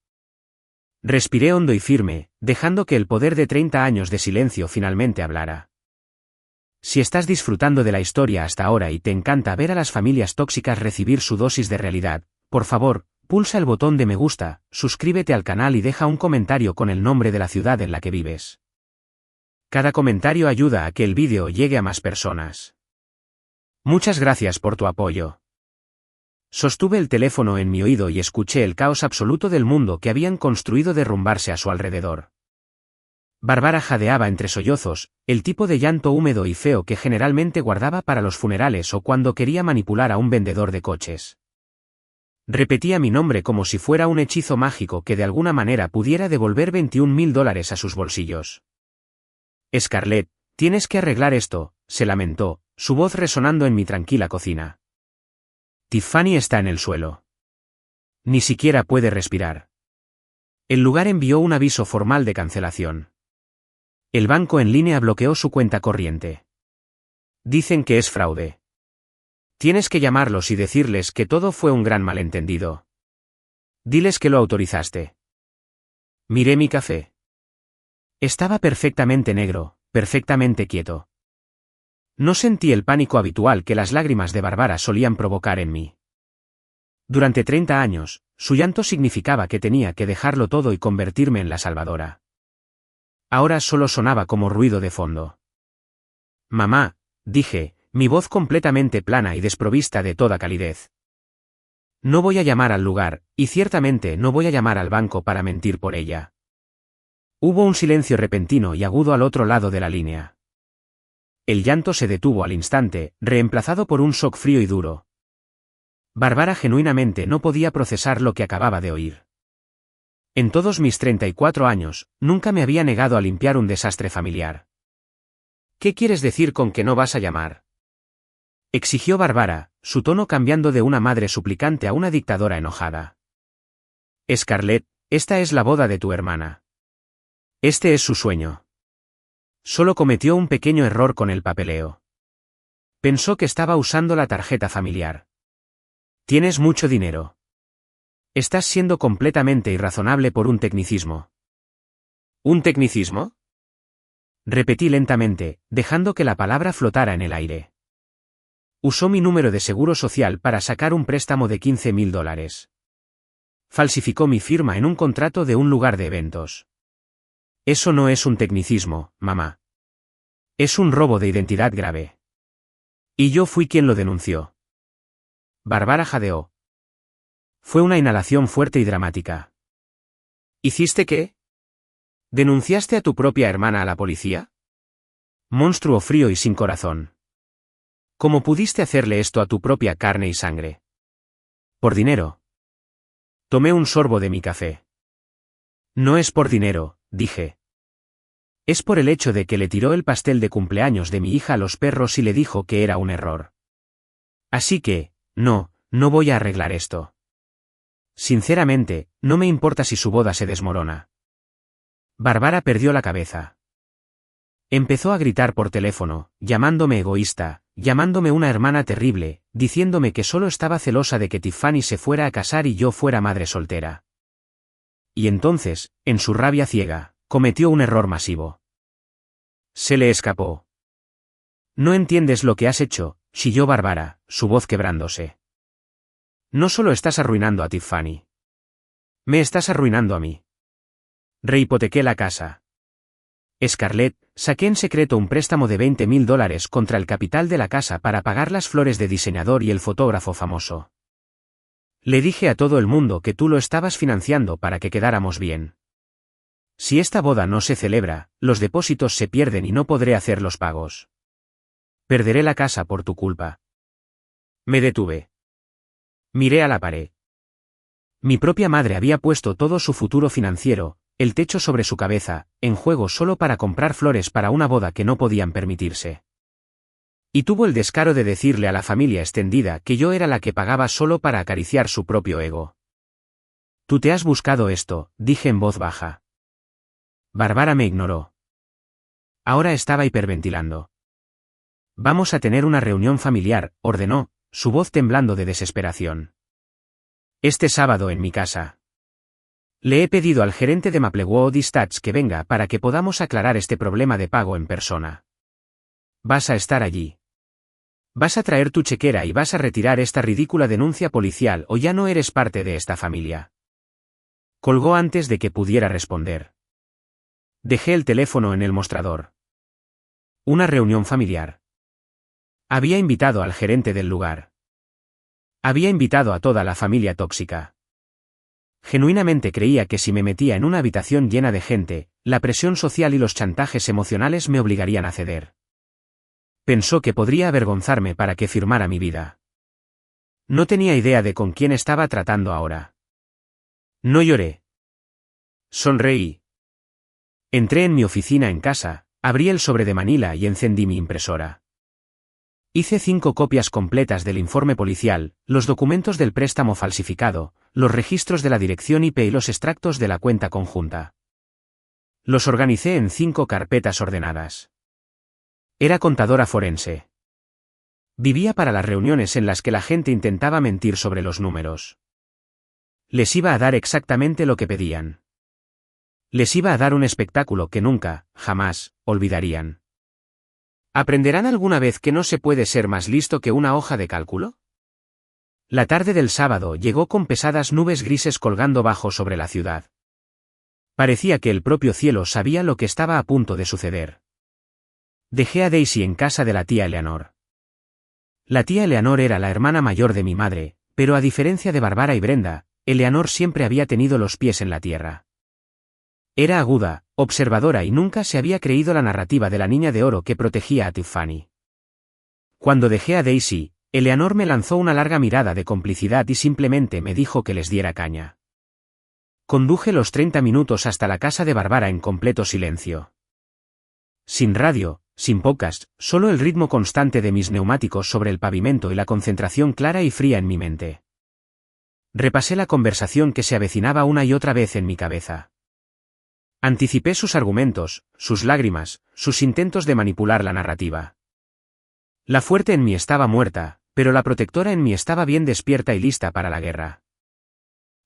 Respiré hondo y firme, dejando que el poder de 30 años de silencio finalmente hablara. Si estás disfrutando de la historia hasta ahora y te encanta ver a las familias tóxicas recibir su dosis de realidad, por favor, pulsa el botón de me gusta, suscríbete al canal y deja un comentario con el nombre de la ciudad en la que vives. Cada comentario ayuda a que el vídeo llegue a más personas. Muchas gracias por tu apoyo. Sostuve el teléfono en mi oído y escuché el caos absoluto del mundo que habían construido derrumbarse a su alrededor. Barbara jadeaba entre sollozos, el tipo de llanto húmedo y feo que generalmente guardaba para los funerales o cuando quería manipular a un vendedor de coches. Repetía mi nombre como si fuera un hechizo mágico que de alguna manera pudiera devolver $21.000 a sus bolsillos. «Scarlett, tienes que arreglar esto», se lamentó, su voz resonando en mi tranquila cocina. «Tiffany está en el suelo. Ni siquiera puede respirar». El lugar envió un aviso formal de cancelación. El banco en línea bloqueó su cuenta corriente. Dicen que es fraude. Tienes que llamarlos y decirles que todo fue un gran malentendido. Diles que lo autorizaste. Miré mi café. Estaba perfectamente negro, perfectamente quieto. No sentí el pánico habitual que las lágrimas de Barbara solían provocar en mí. Durante 30 años, su llanto significaba que tenía que dejarlo todo y convertirme en la salvadora. Ahora solo sonaba como ruido de fondo. «Mamá», dije, mi voz completamente plana y desprovista de toda calidez. «No voy a llamar al lugar, y ciertamente no voy a llamar al banco para mentir por ella». Hubo un silencio repentino y agudo al otro lado de la línea. El llanto se detuvo al instante, reemplazado por un shock frío y duro. Bárbara genuinamente no podía procesar lo que acababa de oír. En todos mis 34 años, nunca me había negado a limpiar un desastre familiar. ¿Qué quieres decir con que no vas a llamar?, exigió Bárbara, su tono cambiando de una madre suplicante a una dictadora enojada. Scarlett, esta es la boda de tu hermana. Este es su sueño. Solo cometió un pequeño error con el papeleo. Pensó que estaba usando la tarjeta familiar. Tienes mucho dinero. Estás siendo completamente irrazonable por un tecnicismo. ¿Un tecnicismo?, repetí lentamente, dejando que la palabra flotara en el aire. Usó mi número de seguro social para sacar un préstamo de $15.000. Falsificó mi firma en un contrato de un lugar de eventos. Eso no es un tecnicismo, mamá. Es un robo de identidad grave. Y yo fui quien lo denunció. Bárbara jadeó. Fue una inhalación fuerte y dramática. ¿Hiciste qué? ¿Denunciaste a tu propia hermana a la policía? Monstruo frío y sin corazón. ¿Cómo pudiste hacerle esto a tu propia carne y sangre? Por dinero. Tomé un sorbo de mi café. No es por dinero, dije. Es por el hecho de que le tiró el pastel de cumpleaños de mi hija a los perros y le dijo que era un error. Así que, no voy a arreglar esto. Sinceramente, no me importa si su boda se desmorona. Bárbara perdió la cabeza. Empezó a gritar por teléfono, llamándome egoísta, llamándome una hermana terrible, diciéndome que solo estaba celosa de que Tiffany se fuera a casar y yo fuera madre soltera. Y entonces, en su rabia ciega, cometió un error masivo. Se le escapó. No entiendes lo que has hecho, chilló Bárbara, su voz quebrándose. No solo estás arruinando a Tiffany. Me estás arruinando a mí. Rehipotequé la casa. Scarlett, saqué en secreto un préstamo de $20.000 contra el capital de la casa para pagar las flores de diseñador y el fotógrafo famoso. Le dije a todo el mundo que tú lo estabas financiando para que quedáramos bien. Si esta boda no se celebra, los depósitos se pierden y no podré hacer los pagos. Perderé la casa por tu culpa. Me detuve. Miré a la pared. Mi propia madre había puesto todo su futuro financiero, el techo sobre su cabeza, en juego solo para comprar flores para una boda que no podían permitirse. Y tuvo el descaro de decirle a la familia extendida que yo era la que pagaba solo para acariciar su propio ego. Tú te has buscado esto, dije en voz baja. Bárbara me ignoró. Ahora estaba hiperventilando. Vamos a tener una reunión familiar, ordenó, su voz temblando de desesperación. Este sábado en mi casa. Le he pedido al gerente de Maplewood Estates que venga para que podamos aclarar este problema de pago en persona. Vas a estar allí. Vas a traer tu chequera y vas a retirar esta ridícula denuncia policial o ya no eres parte de esta familia. Colgó antes de que pudiera responder. Dejé el teléfono en el mostrador. Una reunión familiar. Había invitado al gerente del lugar. Había invitado a toda la familia tóxica. Genuinamente creía que si me metía en una habitación llena de gente, la presión social y los chantajes emocionales me obligarían a ceder. Pensó que podría avergonzarme para que firmara mi vida. No tenía idea de con quién estaba tratando ahora. No lloré. Sonreí. Entré en mi oficina en casa, abrí el sobre de Manila y encendí mi impresora. Hice 5 copias completas del informe policial, los documentos del préstamo falsificado, los registros de la dirección IP y los extractos de la cuenta conjunta. Los organicé en 5 carpetas ordenadas. Era contadora forense. Vivía para las reuniones en las que la gente intentaba mentir sobre los números. Les iba a dar exactamente lo que pedían. Les iba a dar un espectáculo que nunca, jamás, olvidarían. ¿Aprenderán alguna vez que no se puede ser más listo que una hoja de cálculo? La tarde del sábado llegó con pesadas nubes grises colgando bajo sobre la ciudad. Parecía que el propio cielo sabía lo que estaba a punto de suceder. Dejé a Daisy en casa de la tía Eleanor. La tía Eleanor era la hermana mayor de mi madre, pero a diferencia de Bárbara y Brenda, Eleanor siempre había tenido los pies en la tierra. Era aguda, observadora y nunca se había creído la narrativa de la niña de oro que protegía a Tiffany. Cuando dejé a Daisy, Eleanor me lanzó una larga mirada de complicidad y simplemente me dijo que les diera caña. Conduje los 30 minutos hasta la casa de Barbara en completo silencio. Sin radio, sin podcast, solo el ritmo constante de mis neumáticos sobre el pavimento y la concentración clara y fría en mi mente. Repasé la conversación que se avecinaba una y otra vez en mi cabeza. Anticipé sus argumentos, sus lágrimas, sus intentos de manipular la narrativa. La fuerte en mí estaba muerta, pero la protectora en mí estaba bien despierta y lista para la guerra.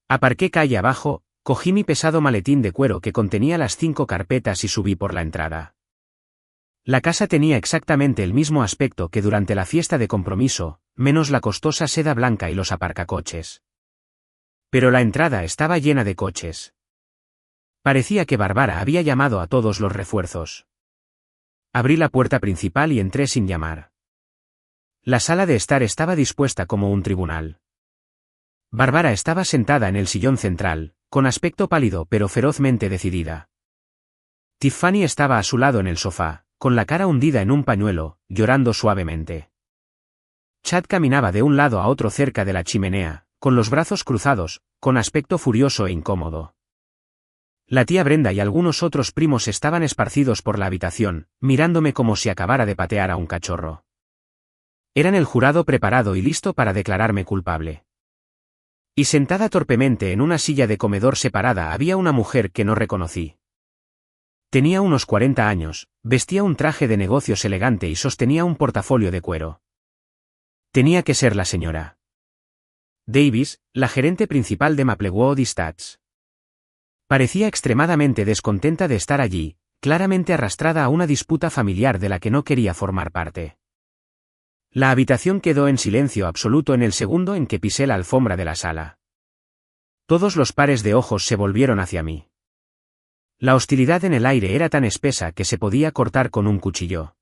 Aparqué calle abajo, cogí mi pesado maletín de cuero que contenía las 5 carpetas y subí por la entrada. La casa tenía exactamente el mismo aspecto que durante la fiesta de compromiso, menos la costosa seda blanca y los aparcacoches. Pero la entrada estaba llena de coches. Parecía que Barbara había llamado a todos los refuerzos. Abrí la puerta principal y entré sin llamar. La sala de estar estaba dispuesta como un tribunal. Barbara estaba sentada en el sillón central, con aspecto pálido pero ferozmente decidida. Tiffany estaba a su lado en el sofá, con la cara hundida en un pañuelo, llorando suavemente. Chad caminaba de un lado a otro cerca de la chimenea, con los brazos cruzados, con aspecto furioso e incómodo. La tía Brenda y algunos otros primos estaban esparcidos por la habitación, mirándome como si acabara de patear a un cachorro. Eran el jurado preparado y listo para declararme culpable. Y sentada torpemente en una silla de comedor separada había una mujer que no reconocí. Tenía unos 40 años, vestía un traje de negocios elegante y sostenía un portafolio de cuero. Tenía que ser la señora Davis, la gerente principal de Maplewood Estates. Parecía extremadamente descontenta de estar allí, claramente arrastrada a una disputa familiar de la que no quería formar parte. La habitación quedó en silencio absoluto en el segundo en que pisé la alfombra de la sala. Todos los pares de ojos se volvieron hacia mí. La hostilidad en el aire era tan espesa que se podía cortar con un cuchillo.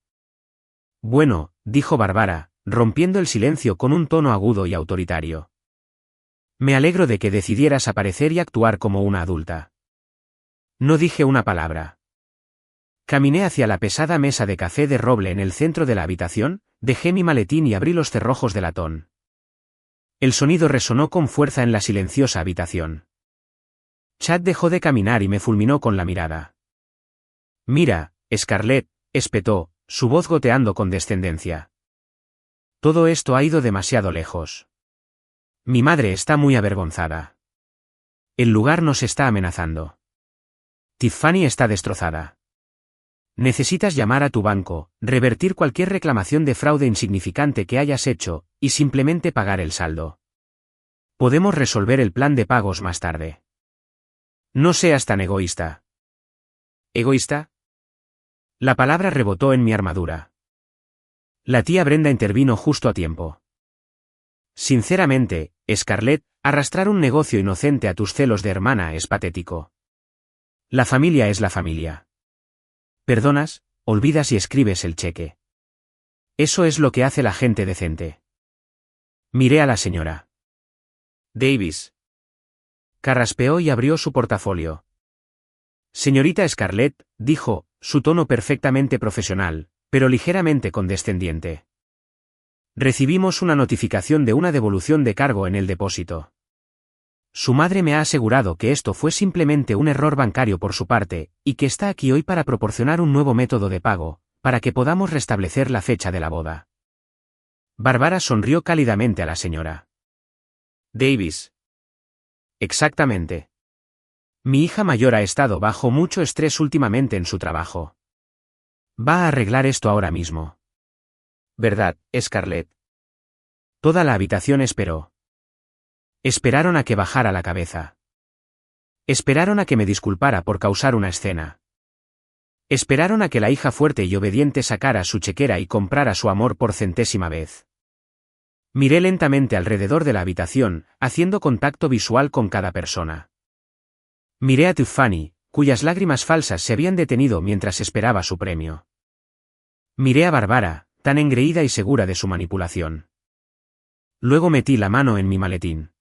Bueno, dijo Barbara, rompiendo el silencio con un tono agudo y autoritario. Me alegro de que decidieras aparecer y actuar como una adulta. No dije una palabra. Caminé hacia la pesada mesa de café de roble en el centro de la habitación, dejé mi maletín y abrí los cerrojos de latón. El sonido resonó con fuerza en la silenciosa habitación. Chad dejó de caminar y me fulminó con la mirada. Mira, Scarlett, espetó, su voz goteando con descendencia. Todo esto ha ido demasiado lejos. Mi madre está muy avergonzada. El lugar nos está amenazando. Tiffany está destrozada. Necesitas llamar a tu banco, revertir cualquier reclamación de fraude insignificante que hayas hecho, y simplemente pagar el saldo. Podemos resolver el plan de pagos más tarde. No seas tan egoísta. ¿Egoísta? La palabra rebotó en mi armadura. La tía Brenda intervino justo a tiempo. Sinceramente, Scarlett, arrastrar un negocio inocente a tus celos de hermana es patético. La familia es la familia. Perdonas, olvidas y escribes el cheque. Eso es lo que hace la gente decente. Miré a la señora Davis. Carraspeó y abrió su portafolio. Señorita Scarlett, dijo, su tono perfectamente profesional, pero ligeramente condescendiente. Recibimos una notificación de una devolución de cargo en el depósito. Su madre me ha asegurado que esto fue simplemente un error bancario por su parte, y que está aquí hoy para proporcionar un nuevo método de pago, para que podamos restablecer la fecha de la boda. Barbara sonrió cálidamente a la señora Davis. Exactamente. Mi hija mayor ha estado bajo mucho estrés últimamente en su trabajo. Va a arreglar esto ahora mismo. ¿Verdad, Scarlett? Toda la habitación esperó. Esperaron a que bajara la cabeza. Esperaron a que me disculpara por causar una escena. Esperaron a que la hija fuerte y obediente sacara su chequera y comprara su amor por 100ª vez. Miré lentamente alrededor de la habitación, haciendo contacto visual con cada persona. Miré a Tiffany, cuyas lágrimas falsas se habían detenido mientras esperaba su premio. Miré a Barbara, tan engreída y segura de su manipulación. Luego metí la mano en mi maletín.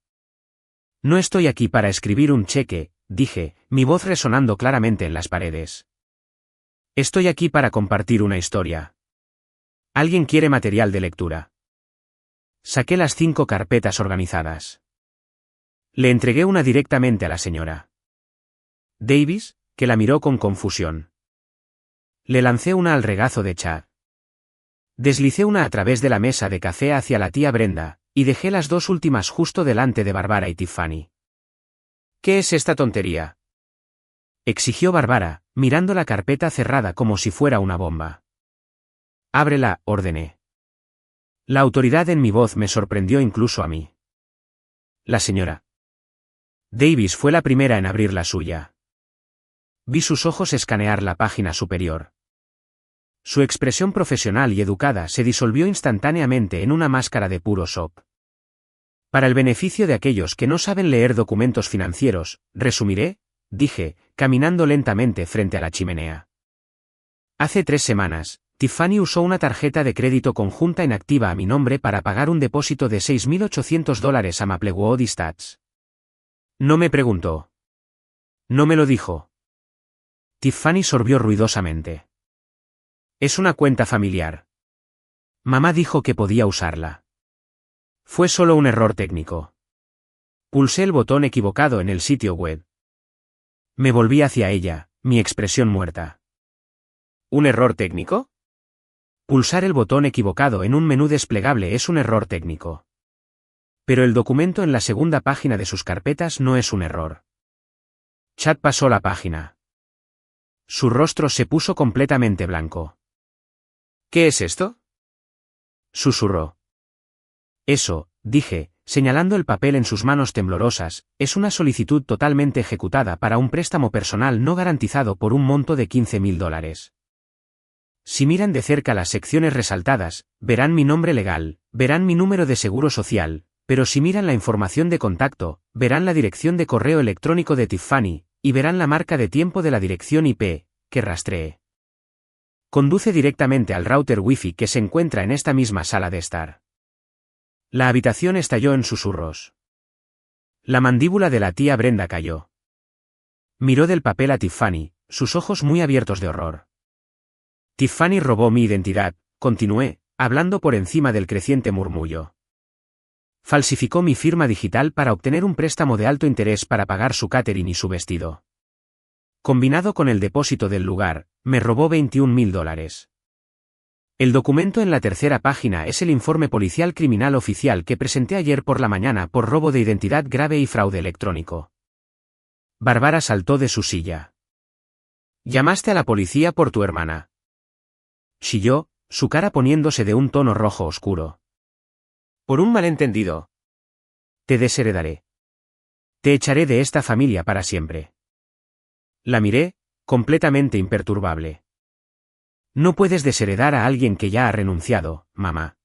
No estoy aquí para escribir un cheque, dije, mi voz resonando claramente en las paredes. Estoy aquí para compartir una historia. ¿Alguien quiere material de lectura? Saqué las 5 carpetas organizadas. Le entregué una directamente a la señora Davis, que la miró con confusión. Le lancé una al regazo de Chad. Deslicé una a través de la mesa de café hacia la tía Brenda, y dejé las 2 últimas justo delante de Barbara y Tiffany. ¿Qué es esta tontería?, exigió Barbara, mirando la carpeta cerrada como si fuera una bomba. Ábrela, ordené. La autoridad en mi voz me sorprendió incluso a mí. La señora Davis fue la primera en abrir la suya. Vi sus ojos escanear la página superior. Su expresión profesional y educada se disolvió instantáneamente en una máscara de puro shock. Para el beneficio de aquellos que no saben leer documentos financieros, resumiré, dije, caminando lentamente frente a la chimenea. Hace 3 semanas, Tiffany usó una tarjeta de crédito conjunta inactiva a mi nombre para pagar un depósito de $6.800 a Maplewood Estates. No me preguntó. No me lo dijo. Tiffany sorbió ruidosamente. Es una cuenta familiar. Mamá dijo que podía usarla. Fue solo un error técnico. Pulsé el botón equivocado en el sitio web. Me volví hacia ella, mi expresión muerta. ¿Un error técnico? Pulsar el botón equivocado en un menú desplegable es un error técnico. Pero el documento en la segunda página de sus carpetas no es un error. Chad pasó la página. Su rostro se puso completamente blanco. ¿Qué es esto?, susurró. Eso, dije, señalando el papel en sus manos temblorosas, es una solicitud totalmente ejecutada para un préstamo personal no garantizado por un monto de $15.000. Si miran de cerca las secciones resaltadas, verán mi nombre legal, verán mi número de seguro social, pero si miran la información de contacto, verán la dirección de correo electrónico de Tiffany, y verán la marca de tiempo de la dirección IP, que rastreé. Conduce directamente al router Wi-Fi que se encuentra en esta misma sala de estar. La habitación estalló en susurros. La mandíbula de la tía Brenda cayó. Miró del papel a Tiffany, sus ojos muy abiertos de horror. Tiffany robó mi identidad, continué, hablando por encima del creciente murmullo. Falsificó mi firma digital para obtener un préstamo de alto interés para pagar su catering y su vestido. Combinado con el depósito del lugar, me robó $21.000. El documento en la tercera página es el informe policial criminal oficial que presenté ayer por la mañana por robo de identidad grave y fraude electrónico. Barbara saltó de su silla. ¿Llamaste a la policía por tu hermana?, chilló, su cara poniéndose de un tono rojo oscuro. Por un malentendido. Te desheredaré. Te echaré de esta familia para siempre. La miré, completamente imperturbable. No puedes desheredar a alguien que ya ha renunciado, mamá.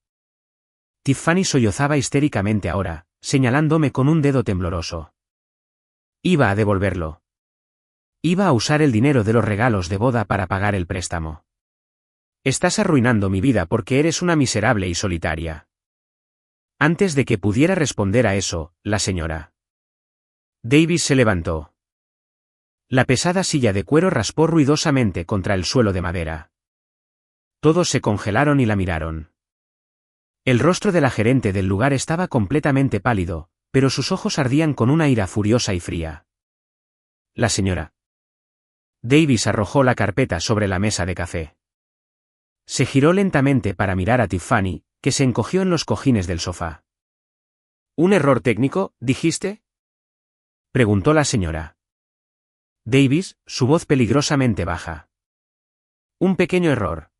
Tiffany sollozaba histéricamente ahora, señalándome con un dedo tembloroso. Iba a devolverlo. Iba a usar el dinero de los regalos de boda para pagar el préstamo. Estás arruinando mi vida porque eres una miserable y solitaria. Antes de que pudiera responder a eso, la señora Davis se levantó. La pesada silla de cuero raspó ruidosamente contra el suelo de madera. Todos se congelaron y la miraron. El rostro de la gerente del lugar estaba completamente pálido, pero sus ojos ardían con una ira furiosa y fría. La señora Davis arrojó la carpeta sobre la mesa de café. Se giró lentamente para mirar a Tiffany, que se encogió en los cojines del sofá. ¿Un error técnico, dijiste?, preguntó la señora Davis, su voz peligrosamente baja. Un pequeño error.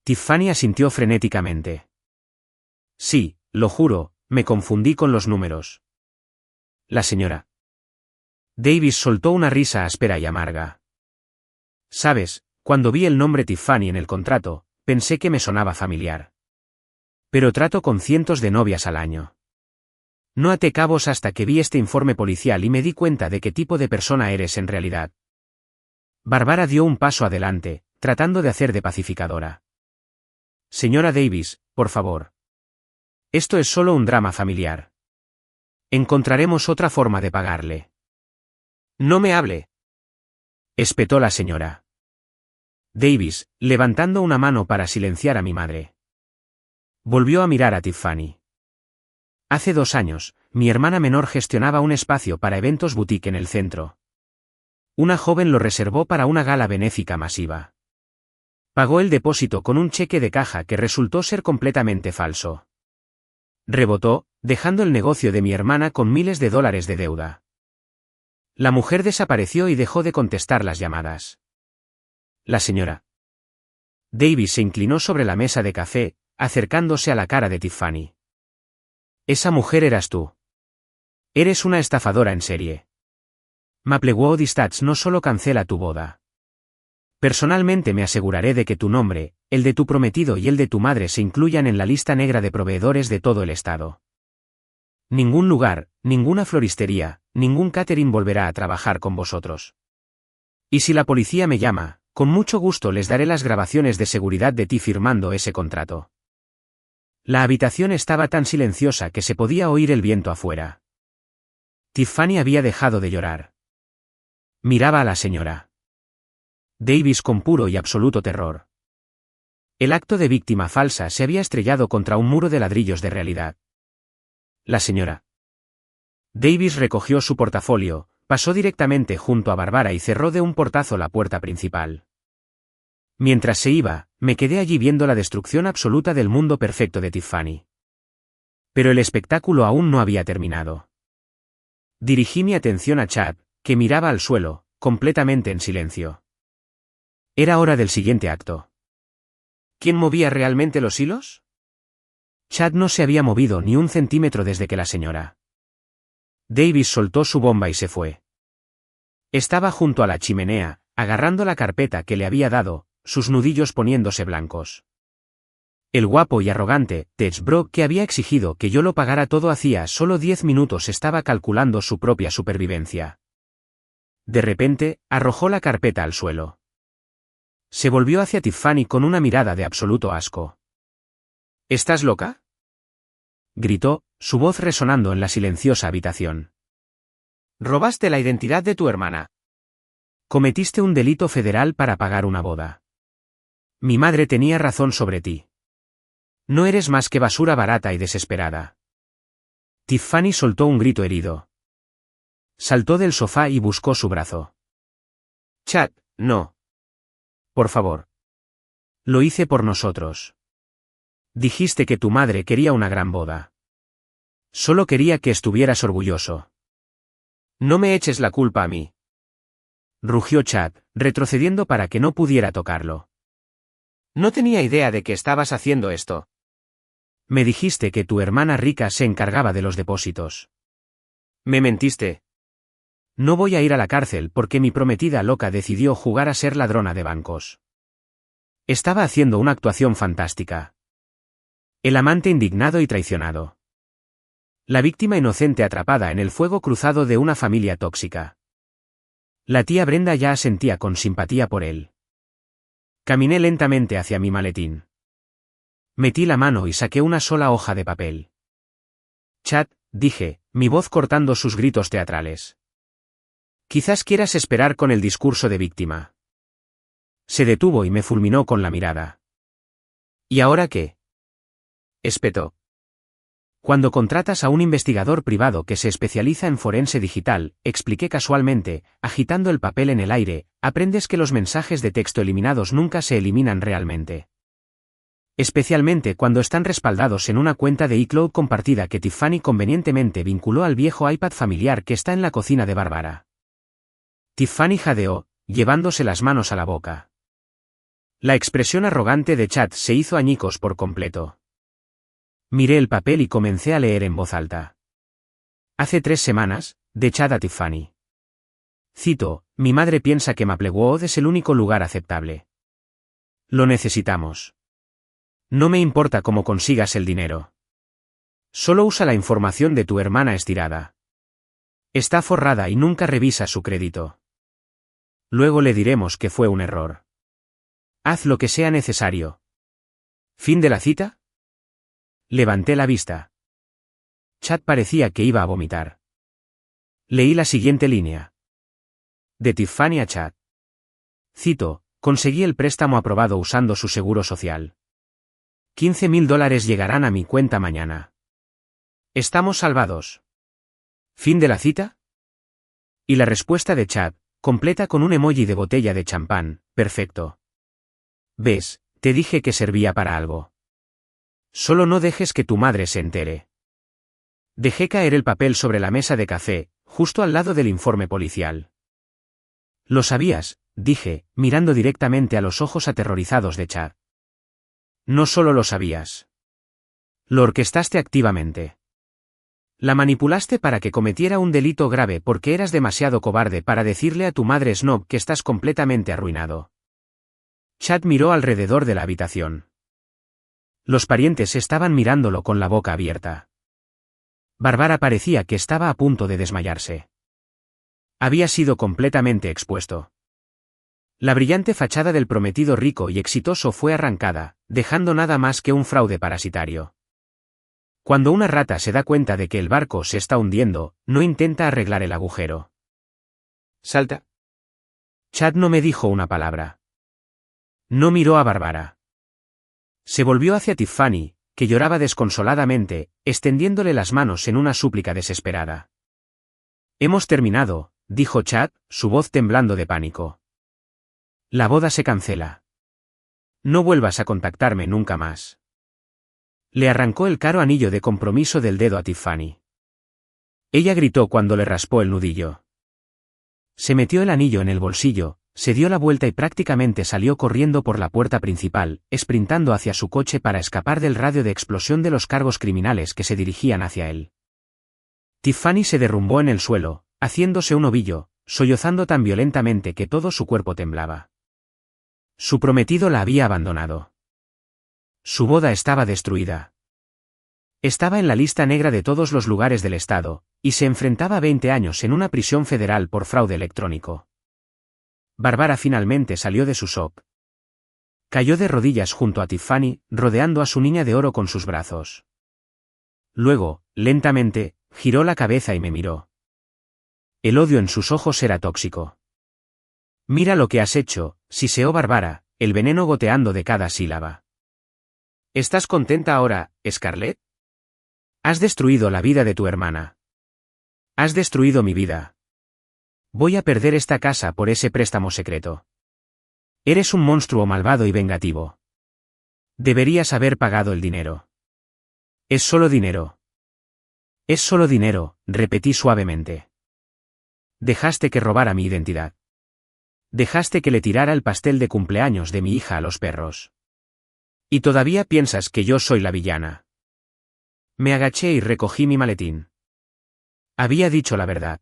Tiffany asintió frenéticamente. Sí, lo juro, me confundí con los números. La señora Davis soltó una risa áspera y amarga. Sabes, cuando vi el nombre Tiffany en el contrato, pensé que me sonaba familiar. Pero trato con cientos de novias al año. No até cabos hasta que vi este informe policial y me di cuenta de qué tipo de persona eres en realidad. Barbara dio un paso adelante, tratando de hacer de pacificadora. Señora Davis, por favor. Esto es solo un drama familiar. Encontraremos otra forma de pagarle. No me hable, espetó la señora Davis, levantando una mano para silenciar a mi madre. Volvió a mirar a Tiffany. Hace 2 años, mi hermana menor gestionaba un espacio para eventos boutique en el centro. Una joven lo reservó para una gala benéfica masiva. Pagó el depósito con un cheque de caja que resultó ser completamente falso. Rebotó, dejando el negocio de mi hermana con miles de dólares de deuda. La mujer desapareció y dejó de contestar las llamadas. La señora Davis se inclinó sobre la mesa de café, acercándose a la cara de Tiffany. Esa mujer eras tú. Eres una estafadora en serie. Maplewood Estates no solo cancela tu boda. Personalmente me aseguraré de que tu nombre, el de tu prometido y el de tu madre se incluyan en la lista negra de proveedores de todo el estado. Ningún lugar, ninguna floristería, ningún catering volverá a trabajar con vosotros. Y si la policía me llama, con mucho gusto les daré las grabaciones de seguridad de ti firmando ese contrato. La habitación estaba tan silenciosa que se podía oír el viento afuera. Tiffany había dejado de llorar. Miraba a la señora Davis con puro y absoluto terror. El acto de víctima falsa se había estrellado contra un muro de ladrillos de realidad. La señora Davis recogió su portafolio, pasó directamente junto a Barbara y cerró de un portazo la puerta principal. Mientras se iba, me quedé allí viendo la destrucción absoluta del mundo perfecto de Tiffany. Pero el espectáculo aún no había terminado. Dirigí mi atención a Chad, que miraba al suelo, completamente en silencio. Era hora del siguiente acto. ¿Quién movía realmente los hilos? Chad no se había movido ni un centímetro desde que la señora Davis soltó su bomba y se fue. Estaba junto a la chimenea, agarrando la carpeta que le había dado, sus nudillos poniéndose blancos. El guapo y arrogante Tech Bro que había exigido que yo lo pagara todo hacía solo 10 minutos estaba calculando su propia supervivencia. De repente, arrojó la carpeta al suelo. Se volvió hacia Tiffany con una mirada de absoluto asco. ¿Estás loca?, gritó, su voz resonando en la silenciosa habitación. Robaste la identidad de tu hermana. Cometiste un delito federal para pagar una boda. Mi madre tenía razón sobre ti. No eres más que basura barata y desesperada. Tiffany soltó un grito herido. Saltó del sofá y buscó su brazo. Chad, no. Por favor. Lo hice por nosotros. Dijiste que tu madre quería una gran boda. Solo quería que estuvieras orgulloso. No me eches la culpa a mí. Rugió Chad, retrocediendo para que no pudiera tocarlo. No tenía idea de que estabas haciendo esto. Me dijiste que tu hermana rica se encargaba de los depósitos. Me mentiste. No voy a ir a la cárcel porque mi prometida loca decidió jugar a ser ladrona de bancos. Estaba haciendo una actuación fantástica. El amante indignado y traicionado. La víctima inocente atrapada en el fuego cruzado de una familia tóxica. La tía Brenda ya asentía con simpatía por él. Caminé lentamente hacia mi maletín. Metí la mano y saqué una sola hoja de papel. Chad, dije, mi voz cortando sus gritos teatrales. Quizás quieras esperar con el discurso de víctima. Se detuvo y me fulminó con la mirada. ¿Y ahora qué?, espetó. Cuando contratas a un investigador privado que se especializa en forense digital, expliqué casualmente, agitando el papel en el aire, aprendes que los mensajes de texto eliminados nunca se eliminan realmente. Especialmente cuando están respaldados en una cuenta de iCloud compartida que Tiffany convenientemente vinculó al viejo iPad familiar que está en la cocina de Bárbara. Tiffany jadeó, llevándose las manos a la boca. La expresión arrogante de Chad se hizo añicos por completo. Miré el papel y comencé a leer en voz alta. Hace 3 semanas, de Chad a Tiffany. Cito, mi madre piensa que Maplewood es el único lugar aceptable. Lo necesitamos. No me importa cómo consigas el dinero. Solo usa la información de tu hermana estirada. Está forrada y nunca revisa su crédito. Luego le diremos que fue un error. Haz lo que sea necesario. ¿Fin de la cita? Levanté la vista. Chad parecía que iba a vomitar. Leí la siguiente línea. De Tiffany a Chad. Cito, conseguí el préstamo aprobado usando su seguro social. $15,000 llegarán a mi cuenta mañana. Estamos salvados. ¿Fin de la cita? Y la respuesta de Chad, completa con un emoji de botella de champán, perfecto. ¿Ves? Te dije que servía para algo. Solo no dejes que tu madre se entere. Dejé caer el papel sobre la mesa de café, justo al lado del informe policial. Lo sabías, dije, mirando directamente a los ojos aterrorizados de Chad. No solo lo sabías. Lo orquestaste activamente. La manipulaste para que cometiera un delito grave porque eras demasiado cobarde para decirle a tu madre Snob que estás completamente arruinado. Chad miró alrededor de la habitación. Los parientes estaban mirándolo con la boca abierta. Bárbara parecía que estaba a punto de desmayarse. Había sido completamente expuesto. La brillante fachada del prometido rico y exitoso fue arrancada, dejando nada más que un fraude parasitario. Cuando una rata se da cuenta de que el barco se está hundiendo, no intenta arreglar el agujero. Salta. Chad no me dijo una palabra. No miró a Bárbara. Se volvió hacia Tiffany, que lloraba desconsoladamente, extendiéndole las manos en una súplica desesperada. Hemos terminado, dijo Chad, su voz temblando de pánico. La boda se cancela. No vuelvas a contactarme nunca más. Le arrancó el caro anillo de compromiso del dedo a Tiffany. Ella gritó cuando le raspó el nudillo. Se metió el anillo en el bolsillo, se dio la vuelta y prácticamente salió corriendo por la puerta principal, sprintando hacia su coche para escapar del radio de explosión de los cargos criminales que se dirigían hacia él. Tiffany se derrumbó en el suelo, haciéndose un ovillo, sollozando tan violentamente que todo su cuerpo temblaba. Su prometido la había abandonado. Su boda estaba destruida. Estaba en la lista negra de todos los lugares del estado, y se enfrentaba a 20 años en una prisión federal por fraude electrónico. Bárbara finalmente salió de su shock. Cayó de rodillas junto a Tiffany, rodeando a su niña de oro con sus brazos. Luego, lentamente, giró la cabeza y me miró. El odio en sus ojos era tóxico. Mira lo que has hecho, siseó Bárbara, el veneno goteando de cada sílaba. ¿Estás contenta ahora, Scarlett? Has destruido la vida de tu hermana. Has destruido mi vida. Voy a perder esta casa por ese préstamo secreto. Eres un monstruo malvado y vengativo. Deberías haber pagado el dinero. Es solo dinero. Es solo dinero, repetí suavemente. Dejaste que robara mi identidad. Dejaste que le tirara el pastel de cumpleaños de mi hija a los perros. Y todavía piensas que yo soy la villana. Me agaché y recogí mi maletín. Había dicho la verdad.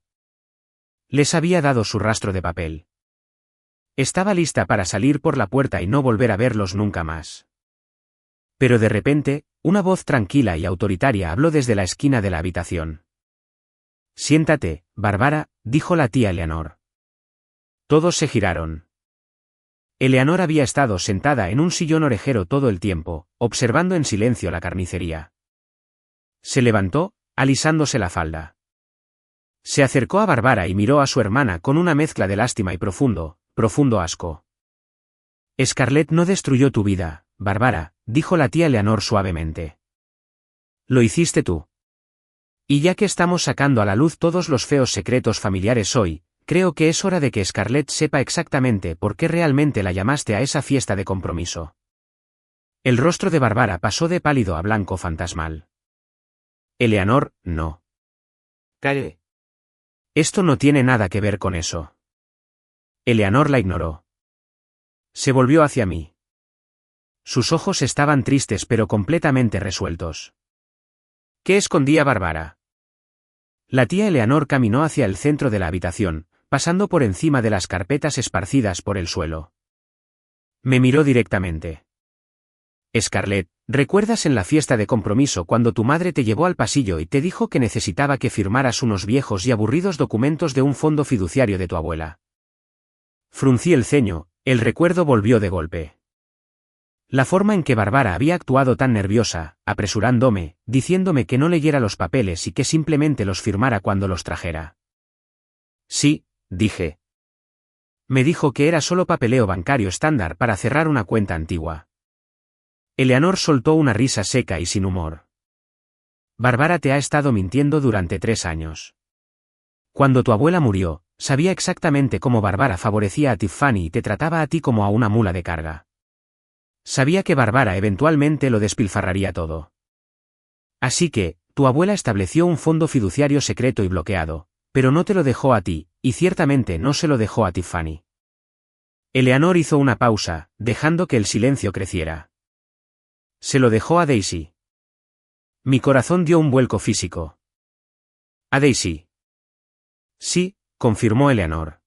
Les había dado su rastro de papel. Estaba lista para salir por la puerta y no volver a verlos nunca más. Pero de repente, una voz tranquila y autoritaria habló desde la esquina de la habitación. Siéntate, Bárbara, dijo la tía Eleanor. Todos se giraron. Eleanor había estado sentada en un sillón orejero todo el tiempo, observando en silencio la carnicería. Se levantó, alisándose la falda. Se acercó a Bárbara y miró a su hermana con una mezcla de lástima y profundo asco. Scarlett no destruyó tu vida, Bárbara, dijo la tía Eleanor suavemente. Lo hiciste tú. Y ya que estamos sacando a la luz todos los feos secretos familiares hoy, creo que es hora de que Scarlett sepa exactamente por qué realmente la llamaste a esa fiesta de compromiso. El rostro de Bárbara pasó de pálido a blanco fantasmal. Eleanor, no. Calle. Esto no tiene nada que ver con eso. Eleanor la ignoró. Se volvió hacia mí. Sus ojos estaban tristes pero completamente resueltos. ¿Qué escondía Bárbara? La tía Eleanor caminó hacia el centro de la habitación, pasando por encima de las carpetas esparcidas por el suelo. Me miró directamente. Scarlett, ¿recuerdas en la fiesta de compromiso cuando tu madre te llevó al pasillo y te dijo que necesitaba que firmaras unos viejos y aburridos documentos de un fondo fiduciario de tu abuela? Fruncí el ceño, el recuerdo volvió de golpe. La forma en que Bárbara había actuado tan nerviosa, apresurándome, diciéndome que no leyera los papeles y que simplemente los firmara cuando los trajera. Sí, dije. Me dijo que era solo papeleo bancario estándar para cerrar una cuenta antigua. Eleanor soltó una risa seca y sin humor. Bárbara te ha estado mintiendo durante 3 años. Cuando tu abuela murió, sabía exactamente cómo Bárbara favorecía a Tiffany y te trataba a ti como a una mula de carga. Sabía que Bárbara eventualmente lo despilfarraría todo. Así que, tu abuela estableció un fondo fiduciario secreto y bloqueado, pero no te lo dejó a ti, y ciertamente no se lo dejó a Tiffany. Eleanor hizo una pausa, dejando que el silencio creciera. Se lo dejó a Daisy. Mi corazón dio un vuelco físico. ¿A Daisy? Sí, confirmó Eleanor.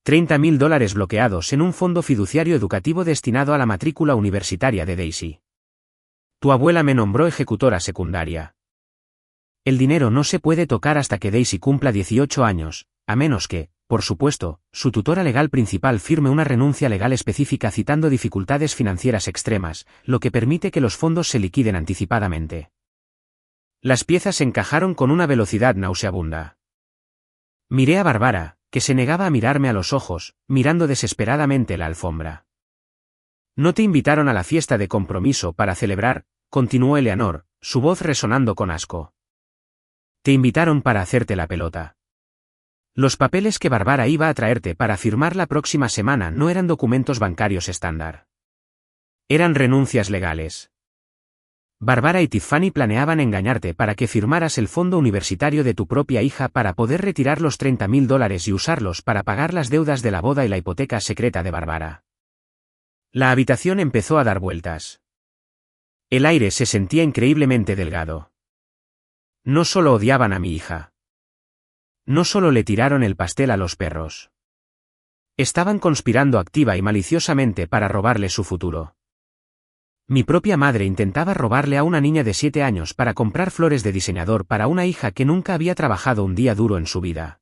$30.000 bloqueados en un fondo fiduciario educativo destinado a la matrícula universitaria de Daisy. Tu abuela me nombró ejecutora secundaria. El dinero no se puede tocar hasta que Daisy cumpla 18 años, a menos que, por supuesto, su tutora legal principal firme una renuncia legal específica citando dificultades financieras extremas, lo que permite que los fondos se liquiden anticipadamente. Las piezas encajaron con una velocidad nauseabunda. Miré a Bárbara, que se negaba a mirarme a los ojos, mirando desesperadamente la alfombra. No te invitaron a la fiesta de compromiso para celebrar, continuó Eleanor, su voz resonando con asco. Te invitaron para hacerte la pelota. Los papeles que Bárbara iba a traerte para firmar la próxima semana no eran documentos bancarios estándar. Eran renuncias legales. Bárbara y Tiffany planeaban engañarte para que firmaras el fondo universitario de tu propia hija para poder retirar los $30.000 y usarlos para pagar las deudas de la boda y la hipoteca secreta de Bárbara. La habitación empezó a dar vueltas. El aire se sentía increíblemente delgado. No solo odiaban a mi hija. No solo le tiraron el pastel a los perros. Estaban conspirando activa y maliciosamente para robarle su futuro. Mi propia madre intentaba robarle a una niña de 7 años para comprar flores de diseñador para una hija que nunca había trabajado un día duro en su vida.